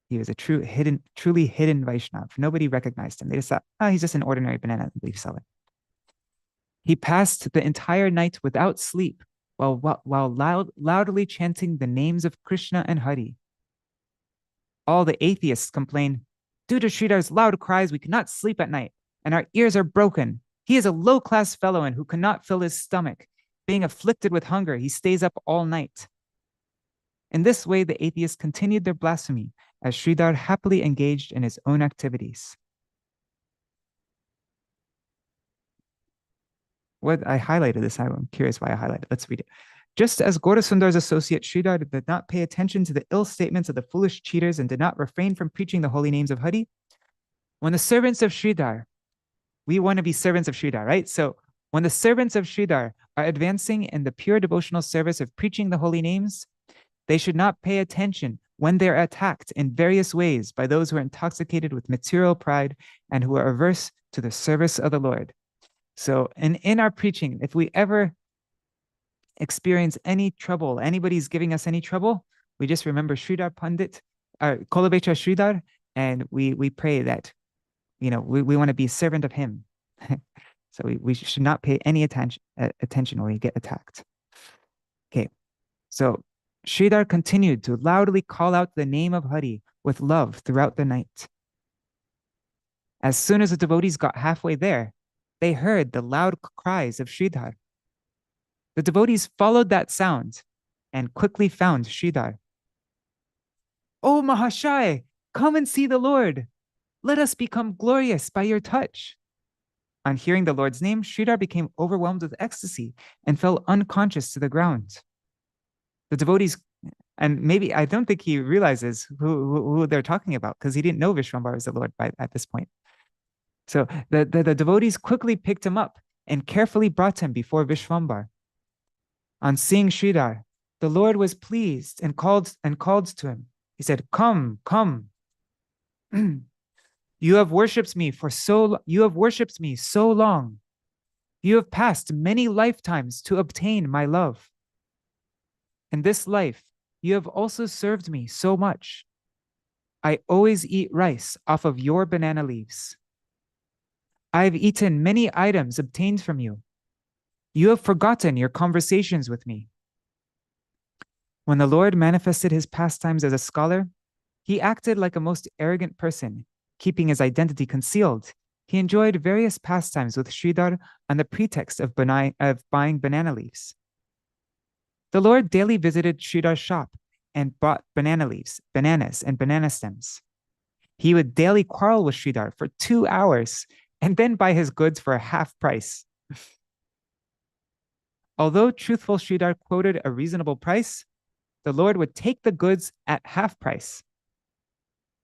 he was a truly hidden Vaishnav. Nobody recognized him. They just thought, oh, he's just an ordinary banana leaf seller. He passed the entire night without sleep while loudly chanting the names of Krishna and Hari. All the atheists complained, due to Sridhar's loud cries, we cannot sleep at night, and our ears are broken. He is a low-class fellow and who cannot fill his stomach. Being afflicted with hunger, he stays up all night. In this way, the atheists continued their blasphemy as Sridhar happily engaged in his own activities. What I highlighted this, I'm curious why I highlighted it. Let's read it. Just as Gaurasundar's associate Sridhar did not pay attention to the ill statements of the foolish cheaters and did not refrain from preaching the holy names of Hari, when the servants of Sridhar, we want to be servants of Sridhar, right? So when the servants of Sridhar are advancing in the pure devotional service of preaching the holy names, they should not pay attention when they're attacked in various ways by those who are intoxicated with material pride and who are averse to the service of the Lord. So in our preaching, if we ever experience any trouble, anybody's giving us any trouble, we just remember Sridhar Pandit, Kolabecha Sridhar, and we pray that, we want to be a servant of him. So we should not pay any attention when we get attacked. Okay, so Sridhar continued to loudly call out the name of Hari with love throughout the night. As soon as the devotees got halfway there, they heard the loud cries of Sridhar. The devotees followed that sound and quickly found Sridhar. "Oh Mahashai, come and see the Lord. Let us become glorious by your touch." On hearing the Lord's name, Sridhar became overwhelmed with ecstasy and fell unconscious to the ground. The devotees, and maybe I don't think he realizes who they're talking about because he didn't know Vishwambar was the Lord at this point. So the devotees quickly picked him up and carefully brought him before Vishwambar. On seeing Sridhar, the Lord was pleased and called to him. He said, "Come, come. You have worshipped me so long. You have passed many lifetimes to obtain my love. In this life, you have also served me so much. I always eat rice off of your banana leaves. I've eaten many items obtained from you. You have forgotten your conversations with me." When the Lord manifested his pastimes as a scholar, he acted like a most arrogant person, keeping his identity concealed. He enjoyed various pastimes with Sridhar on the pretext of buying banana leaves. The Lord daily visited Sridhar's shop and bought banana leaves, bananas, and banana stems. He would daily quarrel with Sridhar for 2 hours and then buy his goods for a half price. Although truthful Sridhar quoted a reasonable price, the Lord would take the goods at half price.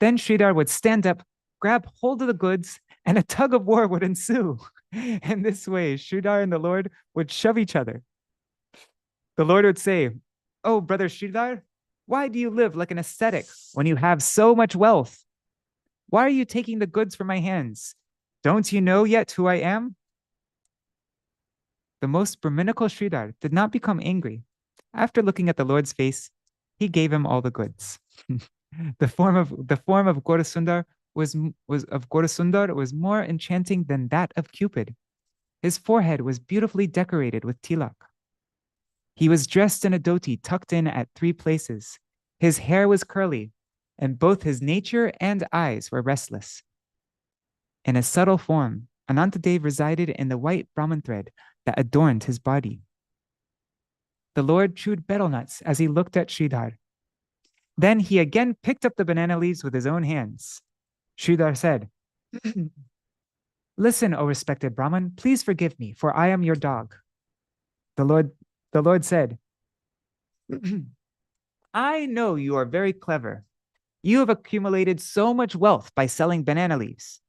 Then Sridhar would stand up, grab hold of the goods, and a tug of war would ensue. In this way, Sridhar and the Lord would shove each other. The Lord would say, "Oh, brother Sridhar, why do you live like an ascetic when you have so much wealth? Why are you taking the goods from my hands? Don't you know yet who I am?" The most Brahminical Sridhar did not become angry. After looking at the Lord's face, he gave him all the goods. The form of Gaurasundar was more enchanting than that of Cupid. His forehead was beautifully decorated with tilak. He was dressed in a dhoti tucked in at 3 places. His hair was curly, and both his nature and eyes were restless. In a subtle form, Anantadev resided in the white Brahman thread that adorned his body. The Lord chewed betel nuts as he looked at Sridhar. Then he again picked up the banana leaves with his own hands. Sridhar said, "Listen, O respected Brahman, please forgive me, for I am your dog." The Lord said, "I know you are very clever. You have accumulated so much wealth by selling banana leaves."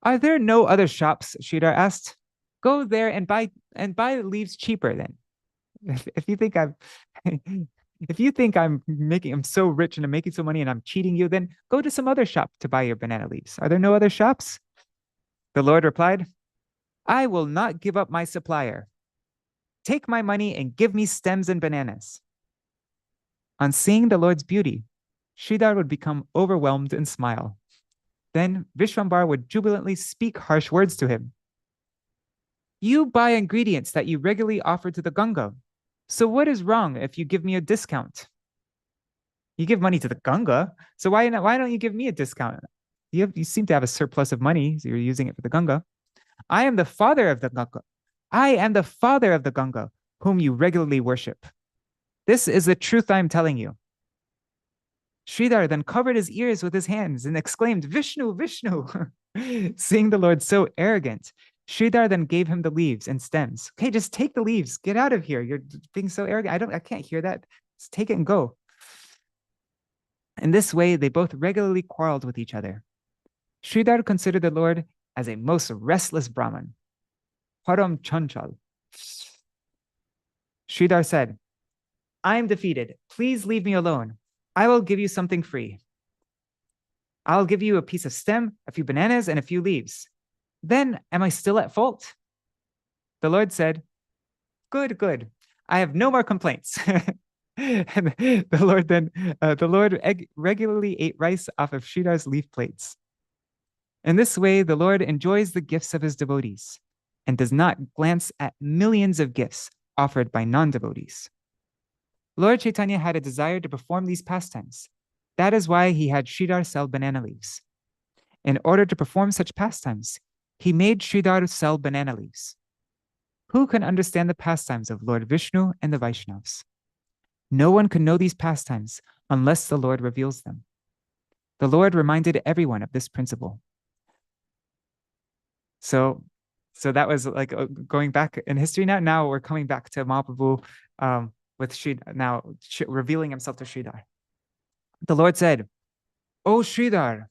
"Are there no other shops?" Sridhar asked. "Go there and buy leaves cheaper then. If you think I'm so rich and I'm making so money and I'm cheating you, then go to some other shop to buy your banana leaves. Are there no other shops?" The Lord replied, "I will not give up my supplier. Take my money and give me stems and bananas." On seeing the Lord's beauty, Sridhar would become overwhelmed and smile. Then Vishwambar would jubilantly speak harsh words to him. You buy ingredients that you regularly offer to the Ganga. So what is wrong if you give me a discount? You give money to the Ganga, so why don't you give me a discount? You seem to have a surplus of money, so you're using it for the Ganga. I am the father of the Ganga. I am the father of the Ganga, whom you regularly worship. This is the truth I am telling you. Sridhar then covered his ears with his hands and exclaimed, Vishnu, Vishnu. Seeing the Lord so arrogant, Sridhar then gave him the leaves and stems. Okay, just take the leaves. Get out of here. You're being so arrogant. I can't hear that. Just take it and go. In this way, they both regularly quarreled with each other. Sridhar considered the Lord as a most restless Brahman. Param Chanchal. Sridhar said, I am defeated. Please leave me alone. I will give you something free. I'll give you a piece of stem, a few bananas, and a few leaves. Then am I still at fault? The Lord said, Good, good. I have no more complaints. And the Lord regularly ate rice off of Sridhar's leaf plates. In this way, the Lord enjoys the gifts of his devotees and does not glance at millions of gifts offered by non-devotees. Lord Chaitanya had a desire to perform these pastimes. That is why he had Sridhar sell banana leaves. In order to perform such pastimes, he made Sridhar sell banana leaves. Who can understand the pastimes of Lord Vishnu and the Vaishnavas? No one can know these pastimes unless the Lord reveals them. The Lord reminded everyone of this principle. So that was like going back in history now. Now we're coming back to Mahaprabhu with Sridhar, now revealing himself to Sridhar. The Lord said, O Sridhar,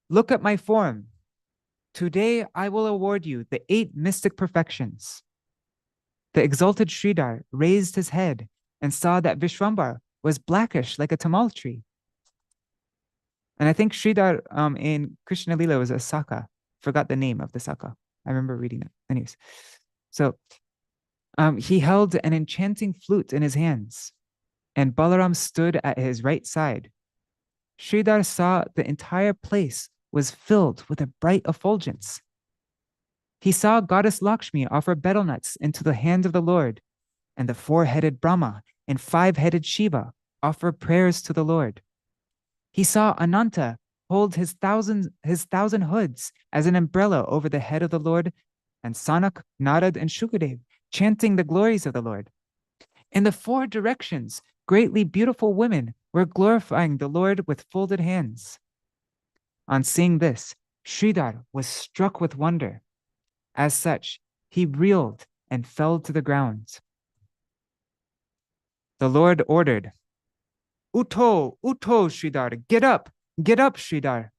look at my form. Today I will award you the 8 mystic perfections. The exalted Sridhar raised his head and saw that Vishwambar was blackish like a tamal tree. And I think Sridhar in Krishna Lila was a Saka. Forgot the name of the Saka. I remember reading it. Anyways, so he held an enchanting flute in his hands, and Balaram stood at his right side. Sridhar saw the entire place was filled with a bright effulgence. He saw goddess Lakshmi offer betel nuts into the hand of the Lord, and the 4-headed Brahma and 5-headed Shiva offer prayers to the Lord. He saw Ananta hold his thousand hoods as an umbrella over the head of the Lord, and Sanak, Narad, and Shukadev chanting the glories of the Lord. In the 4 directions, greatly beautiful women were glorifying the Lord with folded hands. On seeing this, Sridhar was struck with wonder. As such, he reeled and fell to the ground. The Lord ordered, Utto, Utto, Sridhar, get up, Sridhar.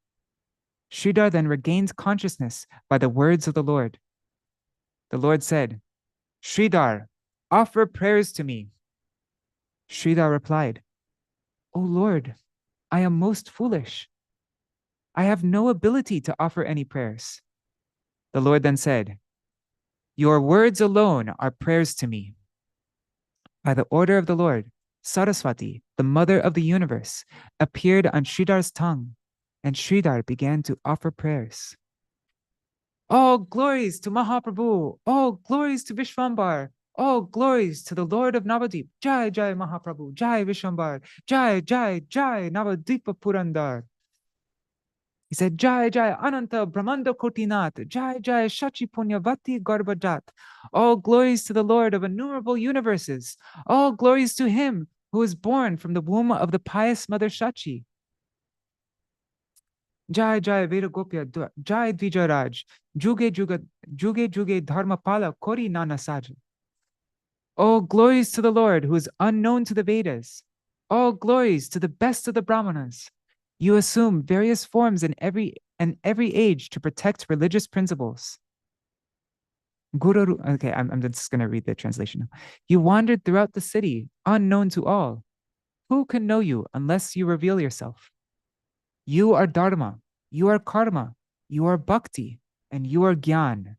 Sridhar then regained consciousness by the words of the Lord. The Lord said, Sridhar, offer prayers to me. Sridhar replied, O Lord, I am most foolish. I have no ability to offer any prayers. The Lord then said, Your words alone are prayers to me. By the order of the Lord, Saraswati, the mother of the universe, appeared on Sridhar's tongue, and Sridhar began to offer prayers. All glories to Mahaprabhu! All glories to Vishwambar! All glories to the Lord of Navadip! Jai Jai Mahaprabhu! Jai Vishwambar! Jai Jai Jai Navadipa Purandar! He said, Jai Jai Ananta Brahmanda Kotinath, Jai Jai Shachi Punyavati Garbhajat. All glories to the Lord of innumerable universes. All glories to him who was born from the womb of the pious mother Shachi. Jai Jai Vedagopya, Jai Dvijaraj, Juge Juge Dharmapala Kori Nana Saj. All glories to the Lord who is unknown to the Vedas. All glories to the best of the Brahmanas. You assume various forms in every age to protect religious principles. Okay, I'm just going to read the translation. You wandered throughout the city, unknown to all. Who can know you unless you reveal yourself? You are Dharma, you are Karma, you are Bhakti, and you are Gyan.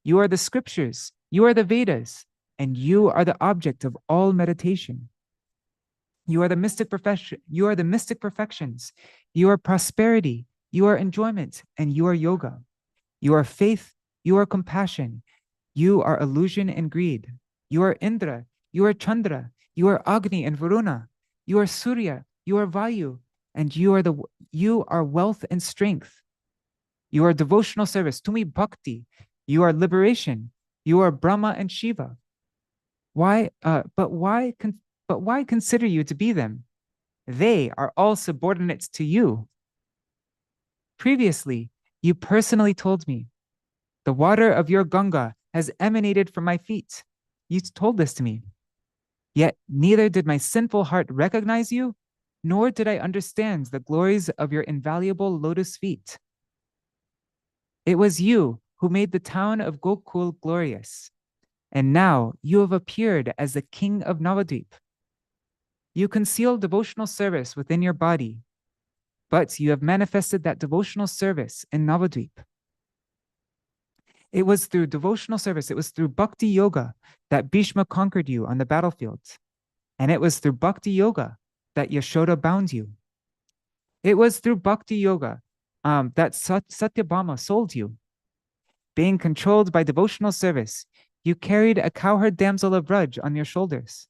You are the scriptures, you are the Vedas, and you are the object of all meditation. You are the mystic perfection. You are the mystic perfections. You are prosperity. You are enjoyment, and you are yoga. You are faith. You are compassion. You are illusion and greed. You are Indra. You are Chandra. You are Agni and Varuna. You are Surya. You are Vayu, and you are wealth and strength. You are devotional service. Tumi bhakti. You are liberation. You are Brahma and Shiva. Why? But why consider you to be them? They are all subordinates to you. Previously, you personally told me, the water of your Ganga has emanated from my feet. You told this to me. Yet neither did my sinful heart recognize you, nor did I understand the glories of your invaluable lotus feet. It was you who made the town of Gokul glorious, and now you have appeared as the king of Navadvip. You conceal devotional service within your body, but you have manifested that devotional service in Navadvip. It was through devotional service, it was through bhakti yoga that Bhishma conquered you on the battlefield. And it was through bhakti yoga that Yashoda bound you. It was through bhakti yoga that Satyabhama sold you. Being controlled by devotional service, you carried a cowherd damsel of Braj on your shoulders.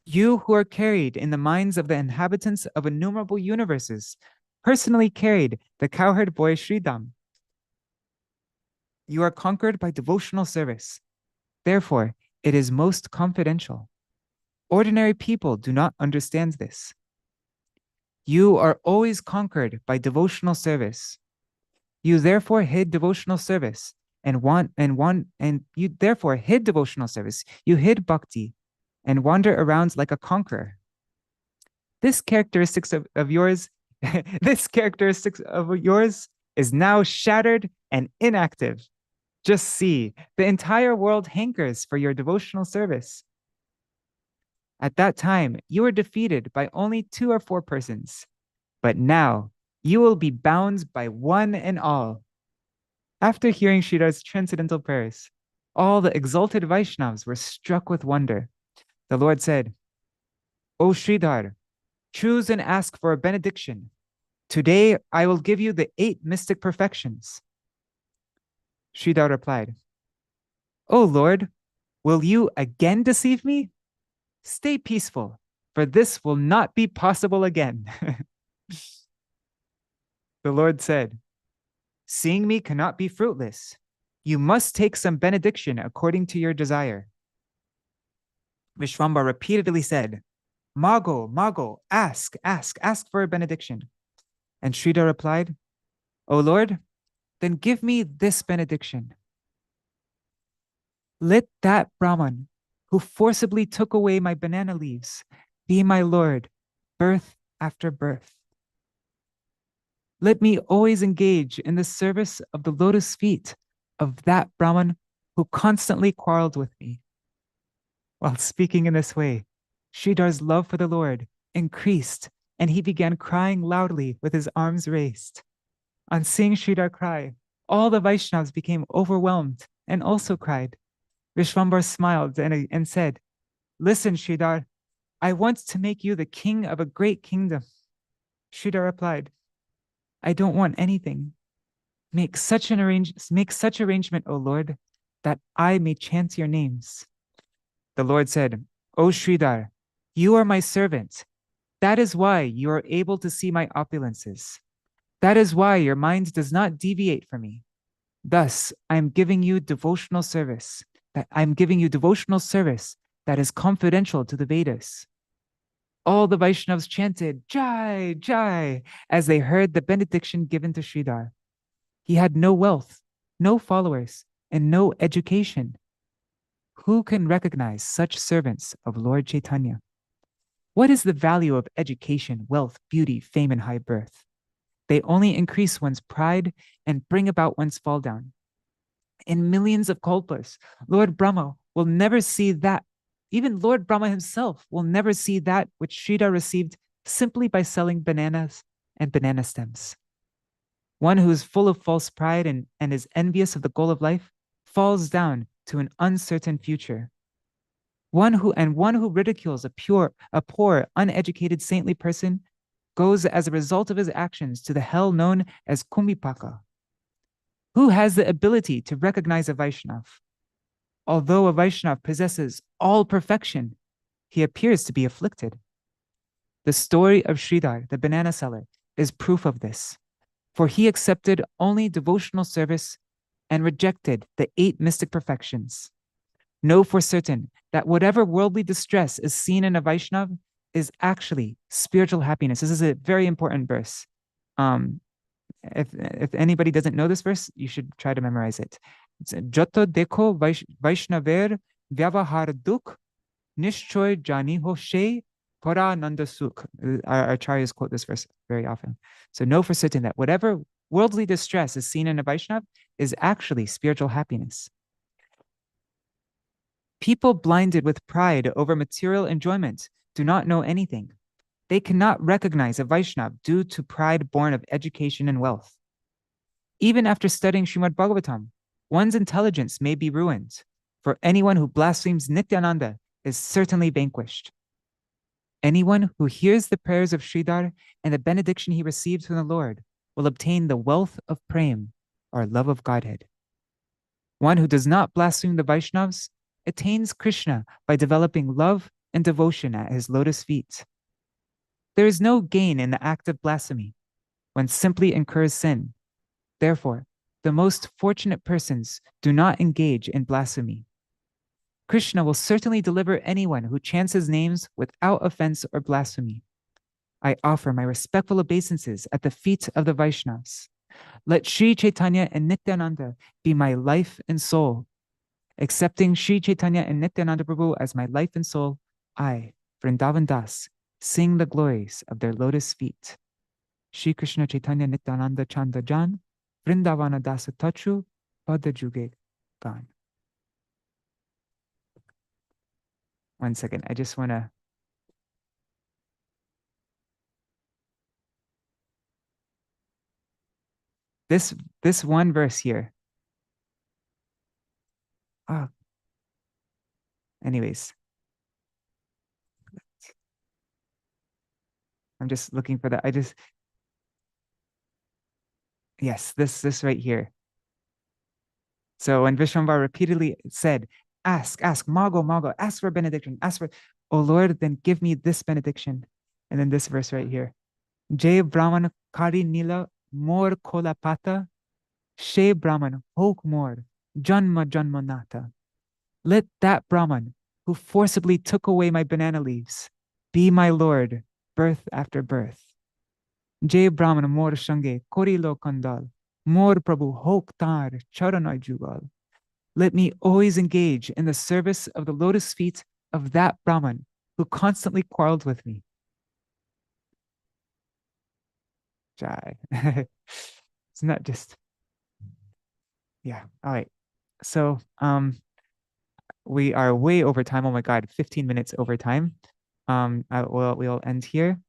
You who are carried in the minds of the inhabitants of innumerable universes personally carried the cowherd boy Sridham. You are conquered by devotional service. Therefore, it is most confidential. Ordinary people do not understand this. You are always conquered by devotional service. You therefore hid devotional service and you therefore hid devotional service. You hid bhakti and wander around like a conqueror. This characteristics of yours, this characteristics of yours is now shattered and inactive. Just see, the entire world hankers for your devotional service. At that time, you were defeated by only 2 or 4 persons, but now you will be bound by one and all. After hearing Sridhar's transcendental prayers, all the exalted Vaishnavas were struck with wonder. The Lord said, O Sridhar, choose and ask for a benediction. Today I will give you the 8 mystic perfections. Sridhar replied, O Lord, will you again deceive me? Stay peaceful, for this will not be possible again. The Lord said, seeing me cannot be fruitless. You must take some benediction according to your desire. Vishvambara repeatedly said, Mago, ask for a benediction. And Sridhar replied, O Lord, then give me this benediction. Let that Brahman who forcibly took away my banana leaves be my Lord, birth after birth. Let me always engage in the service of the lotus feet of that Brahman who constantly quarreled with me. While speaking in this way, Sridhar's love for the Lord increased, and he began crying loudly with his arms raised. On seeing Sridhar cry, all the Vaishnavas became overwhelmed and also cried. Vishvambara smiled and said, Listen, Sridhar, I want to make you the king of a great kingdom. Sridhar replied, I don't want anything. Make such arrangement, O Lord, that I may chant your names. The Lord said, O Sridhar, you are my servant. That is why you are able to see my opulences. That is why your mind does not deviate from me. Thus, I am giving you devotional service. That is confidential to the Vedas. All the Vaishnavas chanted, Jai, Jai, as they heard the benediction given to Sridhar. He had no wealth, no followers, and no education. Who can recognize such servants of Lord Chaitanya? What is the value of education, wealth, beauty, fame, and high birth? They only increase one's pride and bring about one's fall down. In millions of kalpas, Lord Brahma will never see that. Even Lord Brahma himself will never see that which Sridhar received simply by selling bananas and banana stems. One who is full of false pride and is envious of the goal of life falls down to an uncertain future. One who ridicules a poor, uneducated, saintly person goes as a result of his actions to the hell known as Kumbhipaka. Who has the ability to recognize a Vaishnav? Although a Vaishnav possesses all perfection, he appears to be afflicted. The story of Sridhar, the banana seller, is proof of this, for he accepted only devotional service and rejected the 8 mystic perfections. Know for certain that whatever worldly distress is seen in a Vaishnav is actually spiritual happiness. This is a very important verse. If anybody doesn't know this verse, you should try to memorize it. It's Jato dekho Vaishnaver vyavahar dukh nishchoy jani ho she para nanda sukh. Our acharyas quote this verse very often. So know for certain that whatever worldly distress is seen in a Vaishnav is actually spiritual happiness. People blinded with pride over material enjoyment do not know anything. They cannot recognize a Vaishnav due to pride born of education and wealth. Even after studying Srimad Bhagavatam, one's intelligence may be ruined, for anyone who blasphemes Nityananda is certainly vanquished. Anyone who hears the prayers of Sridhar and the benediction he received from the Lord will obtain the wealth of prem, or love of Godhead. One who does not blaspheme the Vaishnavas attains Krishna by developing love and devotion at his lotus feet. There is no gain in the act of blasphemy. One simply incurs sin. Therefore, the most fortunate persons do not engage in blasphemy. Krishna will certainly deliver anyone who chants his names without offense or blasphemy. I offer my respectful obeisances at the feet of the Vaishnavas. Let Śrī Caitanya and Nityananda be my life and soul. Accepting Śrī Caitanya and Nityananda Prabhu as my life and soul, I, Vrindavan Das, sing the glories of their lotus feet. Shri Krishna Chaitanya Nityananda Chanda Jan, Vrindavana Dasa Tachu, Pada Juge Gan. One second, I just want to. This one verse here. Anyways. I'm just looking for that. Yes, this right here. So when Vishwambar repeatedly said, ask, Mago, ask for a benediction, oh Lord, then give me this benediction. And then this verse right here. Jai Brahman Kari Nila Mor Kolapata, She Brahman Hok Mor, Janma Janmanata. Let that Brahman who forcibly took away my banana leaves be my Lord, birth after birth. Jai Brahman Mor Shange Korilo Kandal, Mor Prabhu Hok Tar Charanai Jugal. Let me always engage in the service of the lotus feet of that Brahman who constantly quarreled with me. Jai. It's not just, yeah. All right. So we are way over time. Oh my God, 15 minutes over time. We'll end here.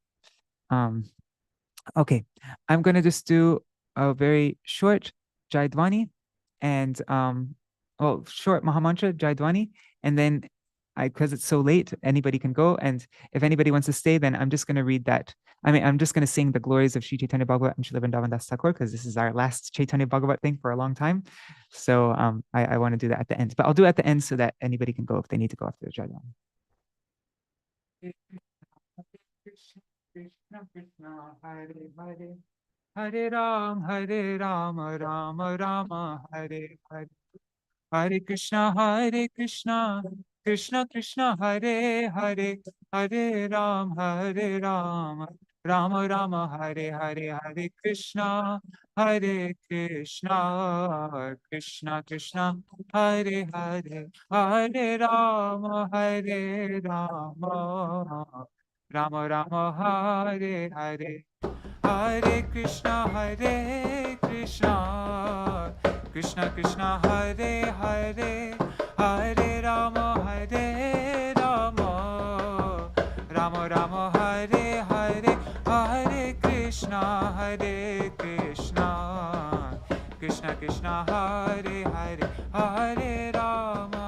Okay, I'm gonna just do a very short Jaidwani and short Mahamantra Jaidwani, and then because it's so late, anybody can go. And if anybody wants to stay, then I'm just gonna read that. I'm just gonna sing the glories of Śrī Caitanya-bhāgavata and Śrīla Vrindavan Das Thakur, because this is our last Caitanya-bhāgavata thing for a long time. So I want to do that at the end, but I'll do it at the end so that anybody can go if they need to go after the Jaidwani. Krishna Krishna Hare Hare Hare Ram Ram Rama Hare Hare Hare Krishna Krishna Krishna Hare Hare Hare Ram Rama Rama Hare Hare Hare Krishna Krishna Krishna Hare Hare Hare Rama Rama Rama Hare Hare Hare Krishna Krishna Krishna Hare Hare Hare Rama Rama Rama Hare Hare Hare Krishna Krishna Krishna Hare Hare Hare Rama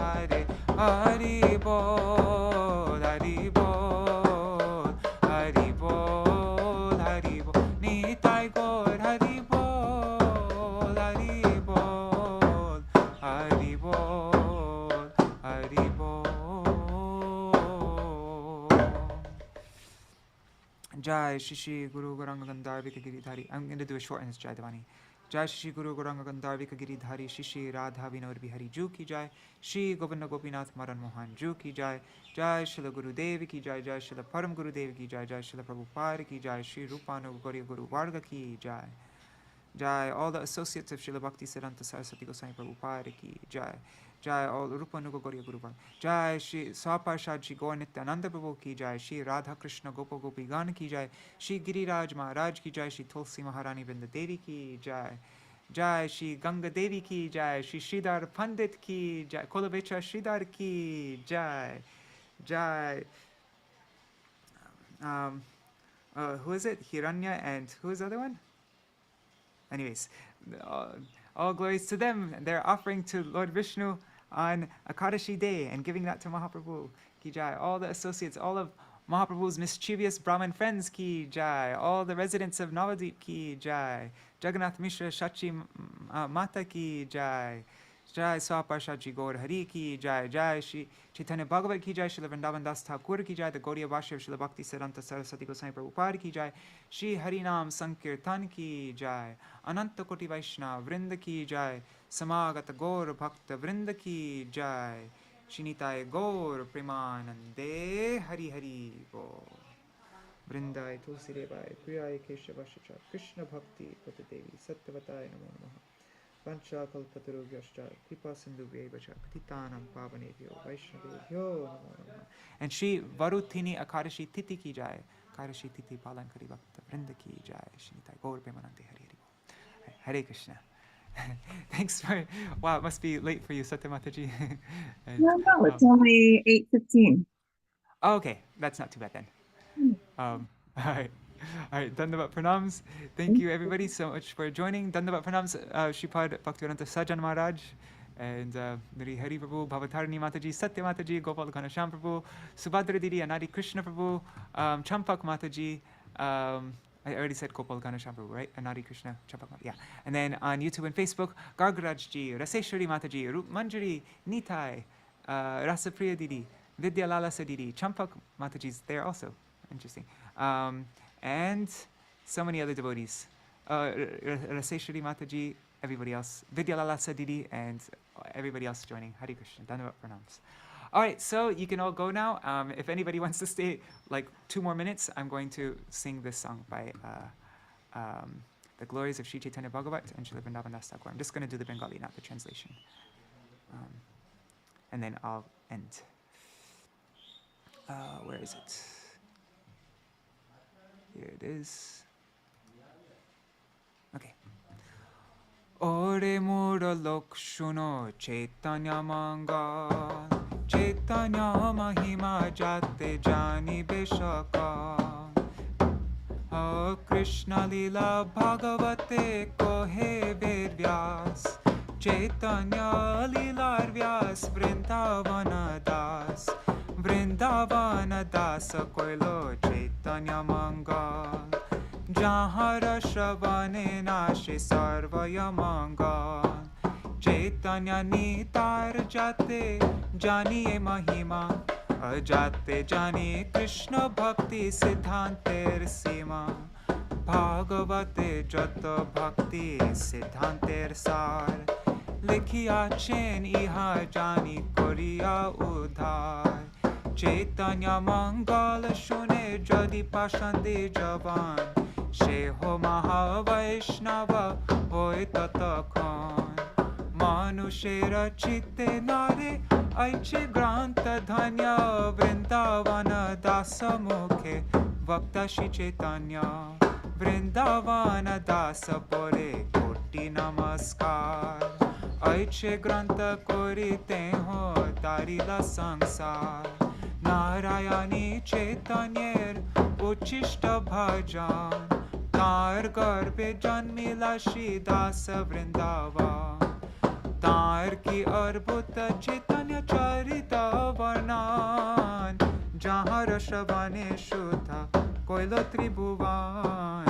Hare Hari Bol, Hari Bol, Hari Bol, Hari Bol, Nitai Gaur Hari Bol, Hari Bol, Hari Bol, Hari Bol. Jai Shri Guru Gauranga Gandharvika Giridhari. I'm going to do a short in this Jai Devani. Jai Shri Guru Gauranga Gandharvika Giridhari Shri Radha Vinod Bihari Ju ki Jai. Shri Govinda Gopinath Madan Mohan Ju ki Jai. Jai Shri Guru Devi ki Jai. Jai Shri Param Guru Devi ki Jai. Jai Shri Prabhupada ki Jai. Shri Rupanu Gauri Guru Varga ki Jai. Jai all the associates of Srila Bhakti Siddhanta Saraswati Goswami Prabhupada ki Jai. Jai all Rupanuga Gauri Guru Varga. Jai Shri Swaparshad Shri Gaur Nityananda Prabhu ki Jai. Shri Radha Krishna Gopa Gopi Gan ki Jai. Shri Giriraj Maharaj ki Jai. Shri Tulsi Maharani Vrinda Devi ki Jai. Jai Shri Ganga Devi ki Jai. Shri Sridhar Pandit ki Jai. Kolavecha Sridhar ki Jai. Jai. Who is it? Hiranya and who is the other one? Anyways, all glories to them. They're offering to Lord Vishnu on Akadashi day and giving that to Mahaprabhu. Ki Jai. All the associates, all of Mahaprabhu's mischievous Brahmin friends ki Jai. All the residents of Navadvip ki Jai. Jagannath Mishra Shachi Mata ki Jai. Jai Swaparshad Gaur Hari ki Jai. Jai Shri Caitanya-bhāgavata ki Jai. Shri Vrindavan Das Thakur ki Jai. The Gaudiya Bhashya of Srila Bhakti Siddhanta Saraswati Goswami Prabhupada ki Jai. Shri Harinam Sankirtan ki Jai. Ananta Koti Vaishnava Vrinda ki Jai. Samagata Gaur Bhakta Vrinda ki Jai. Shinitai Gaur Premanande Hari Hari Bol. Vrindai Tulsi Devai Priyai Keshavashacha Krishna Bhakti Pata Devi Sattvatai Namo Namaha. Pancha Kalpatarubhyascha Kripa Sindhu Vyevacha Patitanam Pavanebhyo Vaishnavebhyo Namo Namaha. And Shri Varutini Akadashi Titi ki Jai. Akadashi Titi Palankari Bhakta Vrinda ki Jai. Shinitai Gaur Premanande Hari Hari Bol. Hare Krishna. Thanks for, wow, it must be late for you, Satyamataji. No, it's only 8:15. Oh, okay, that's not too bad then. All right, Dandavat Pranams. Thank you everybody so much for joining. Dandavat Pranams, Shripad Bhaktivedanta Sajan Maharaj, and Niri Hari Prabhu, Bhavatarani Mataji, Satya Mataji, Gopal Ghanasham Prabhu, Subhadra Didi, Anadi Krishna Prabhu, Champak Mataji, I already said Gopal Ghanasham Prabhu, right? Anadi Krishna, Champak Mataji, yeah. And then on YouTube and Facebook, Gargarajji, Raseshwari Mataji, Rup Manjari, Nitai, Rasapriya Didi, Vidya Lalasa Didi, Champak Mataji's there also. Interesting. And so many other devotees. Raseshwari Mataji, everybody else. Vidya Lalasa Didi, and everybody else joining. Hare Krishna. Dandavat Pranams. All right, so you can all go now. If anybody wants to stay like 2 more minutes, I'm going to sing this song by The Glories of Śrī Caitanya-bhāgavata and Śrīla Vrindavan Das Thakur. I'm just going to do the Bengali, not the translation. And then I'll end. Where is it? Here it is. Okay. Ore mura lok shuno Chaitanya mangal, Chaitanya mahima jate jani beshaka. Krishna lila bhagavate kohe ved vyas, Chaitanya lila vyas vrindavana das. Vrindavana das koilo Chaitanya mangal, Jahan rashavane nashe sarvaya mangal. Chaitanya nitar jate janiye mahima, Jate jani Krishna bhakti siddhanter sima. Bhagavate jata bhakti siddhanter sar, Likhiya chen iha jani koriya udhar. Chaitanya mangal shune jadi pashande javan, Sheho maha vaishnava hoy tatakhan. Manushera chitte nare aiche granta dhanya, Vrindavana dasa mukhe vakta Shri Caitanya. Vrindavana dasa pore koti namaskar, Aiche granta korite ho darila sangsar. Narayani Chaitanyer uchishta bhajan, Tar garbe janmila Shri dasa Vrindavan. तार की अद्भुत चैतन्य चरित वर्णन जहाँ रसवने शुद्ध coil त्रिभुवन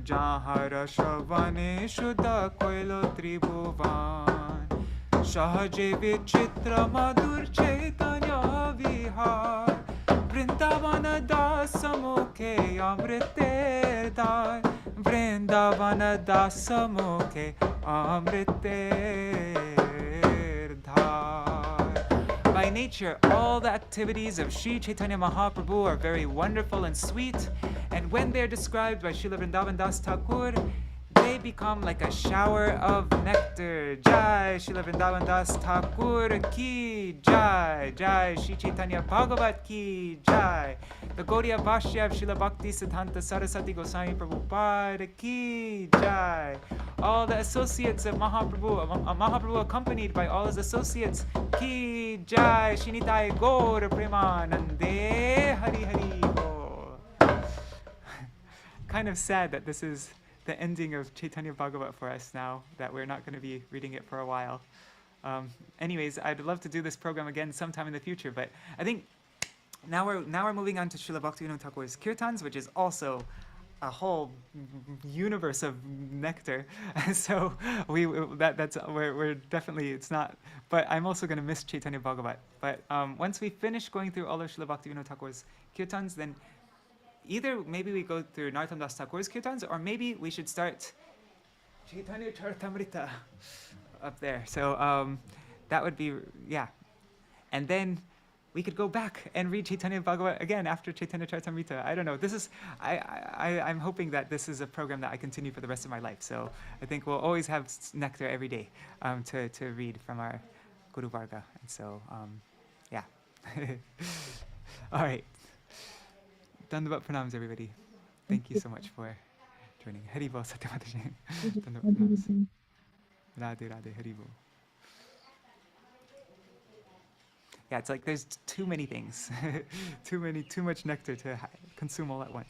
जहाँ रसवने शुद्ध coil त्रिभुवन सहजे विचित्र मधुर चैतन्य विहार वृंदावन दास मुखे अमृतेर धार वृंदावन दास मुखे अमृतेर धार. By nature, all the activities of Śrī Caitanya-bhāgavata are very wonderful and sweet, and when they're described by Srila Vrindavan Das Thakur, they become like a shower of nectar. Jai Srila Vrindavan Das Thakur ki jai. Jai Śrī Caitanya-bhāgavata ki jai. The Gaudiya Bhashya of Srila Bhakti Siddhanta Saraswati Goswami Prabhupada ki jai. All the associates of Mahaprabhu accompanied by all his associates ki jai. Shinitai Gaur Premanande Hari Hari Bol. Kind of sad that this is the ending of Chaitanya Bhagavata for us now, that we're not going to be reading it for a while. Anyways, I'd love to do this program again sometime in the future, but I think now we're moving on to Srila Bhaktivinoda Thakur's Kirtans, which is also a whole universe of nectar. So we're definitely, it's not, but I'm also going to miss Chaitanya Bhagavata. But once we finish going through all of Srila Bhaktivinoda Thakur's Kirtans, then either maybe we go through Narottam Das Thakur's Kirtans, or maybe we should start Chaitanya Charitamrita up there. So that would be, yeah. And then we could go back and read Chaitanya Bhagavata again after Chaitanya Charitamrita. I don't know. This is, I'm hoping that this is a program that I continue for the rest of my life. So I think we'll always have nectar every day to read from our Guru Varga. And so, yeah. All right. Dandavat pranams, everybody. Thank you so much for joining. Hari Bol Satyamataji. Dandavat pranams. Radhe Radhe Hari Bol. Yeah, it's like there's too many things, too much nectar to consume all at once.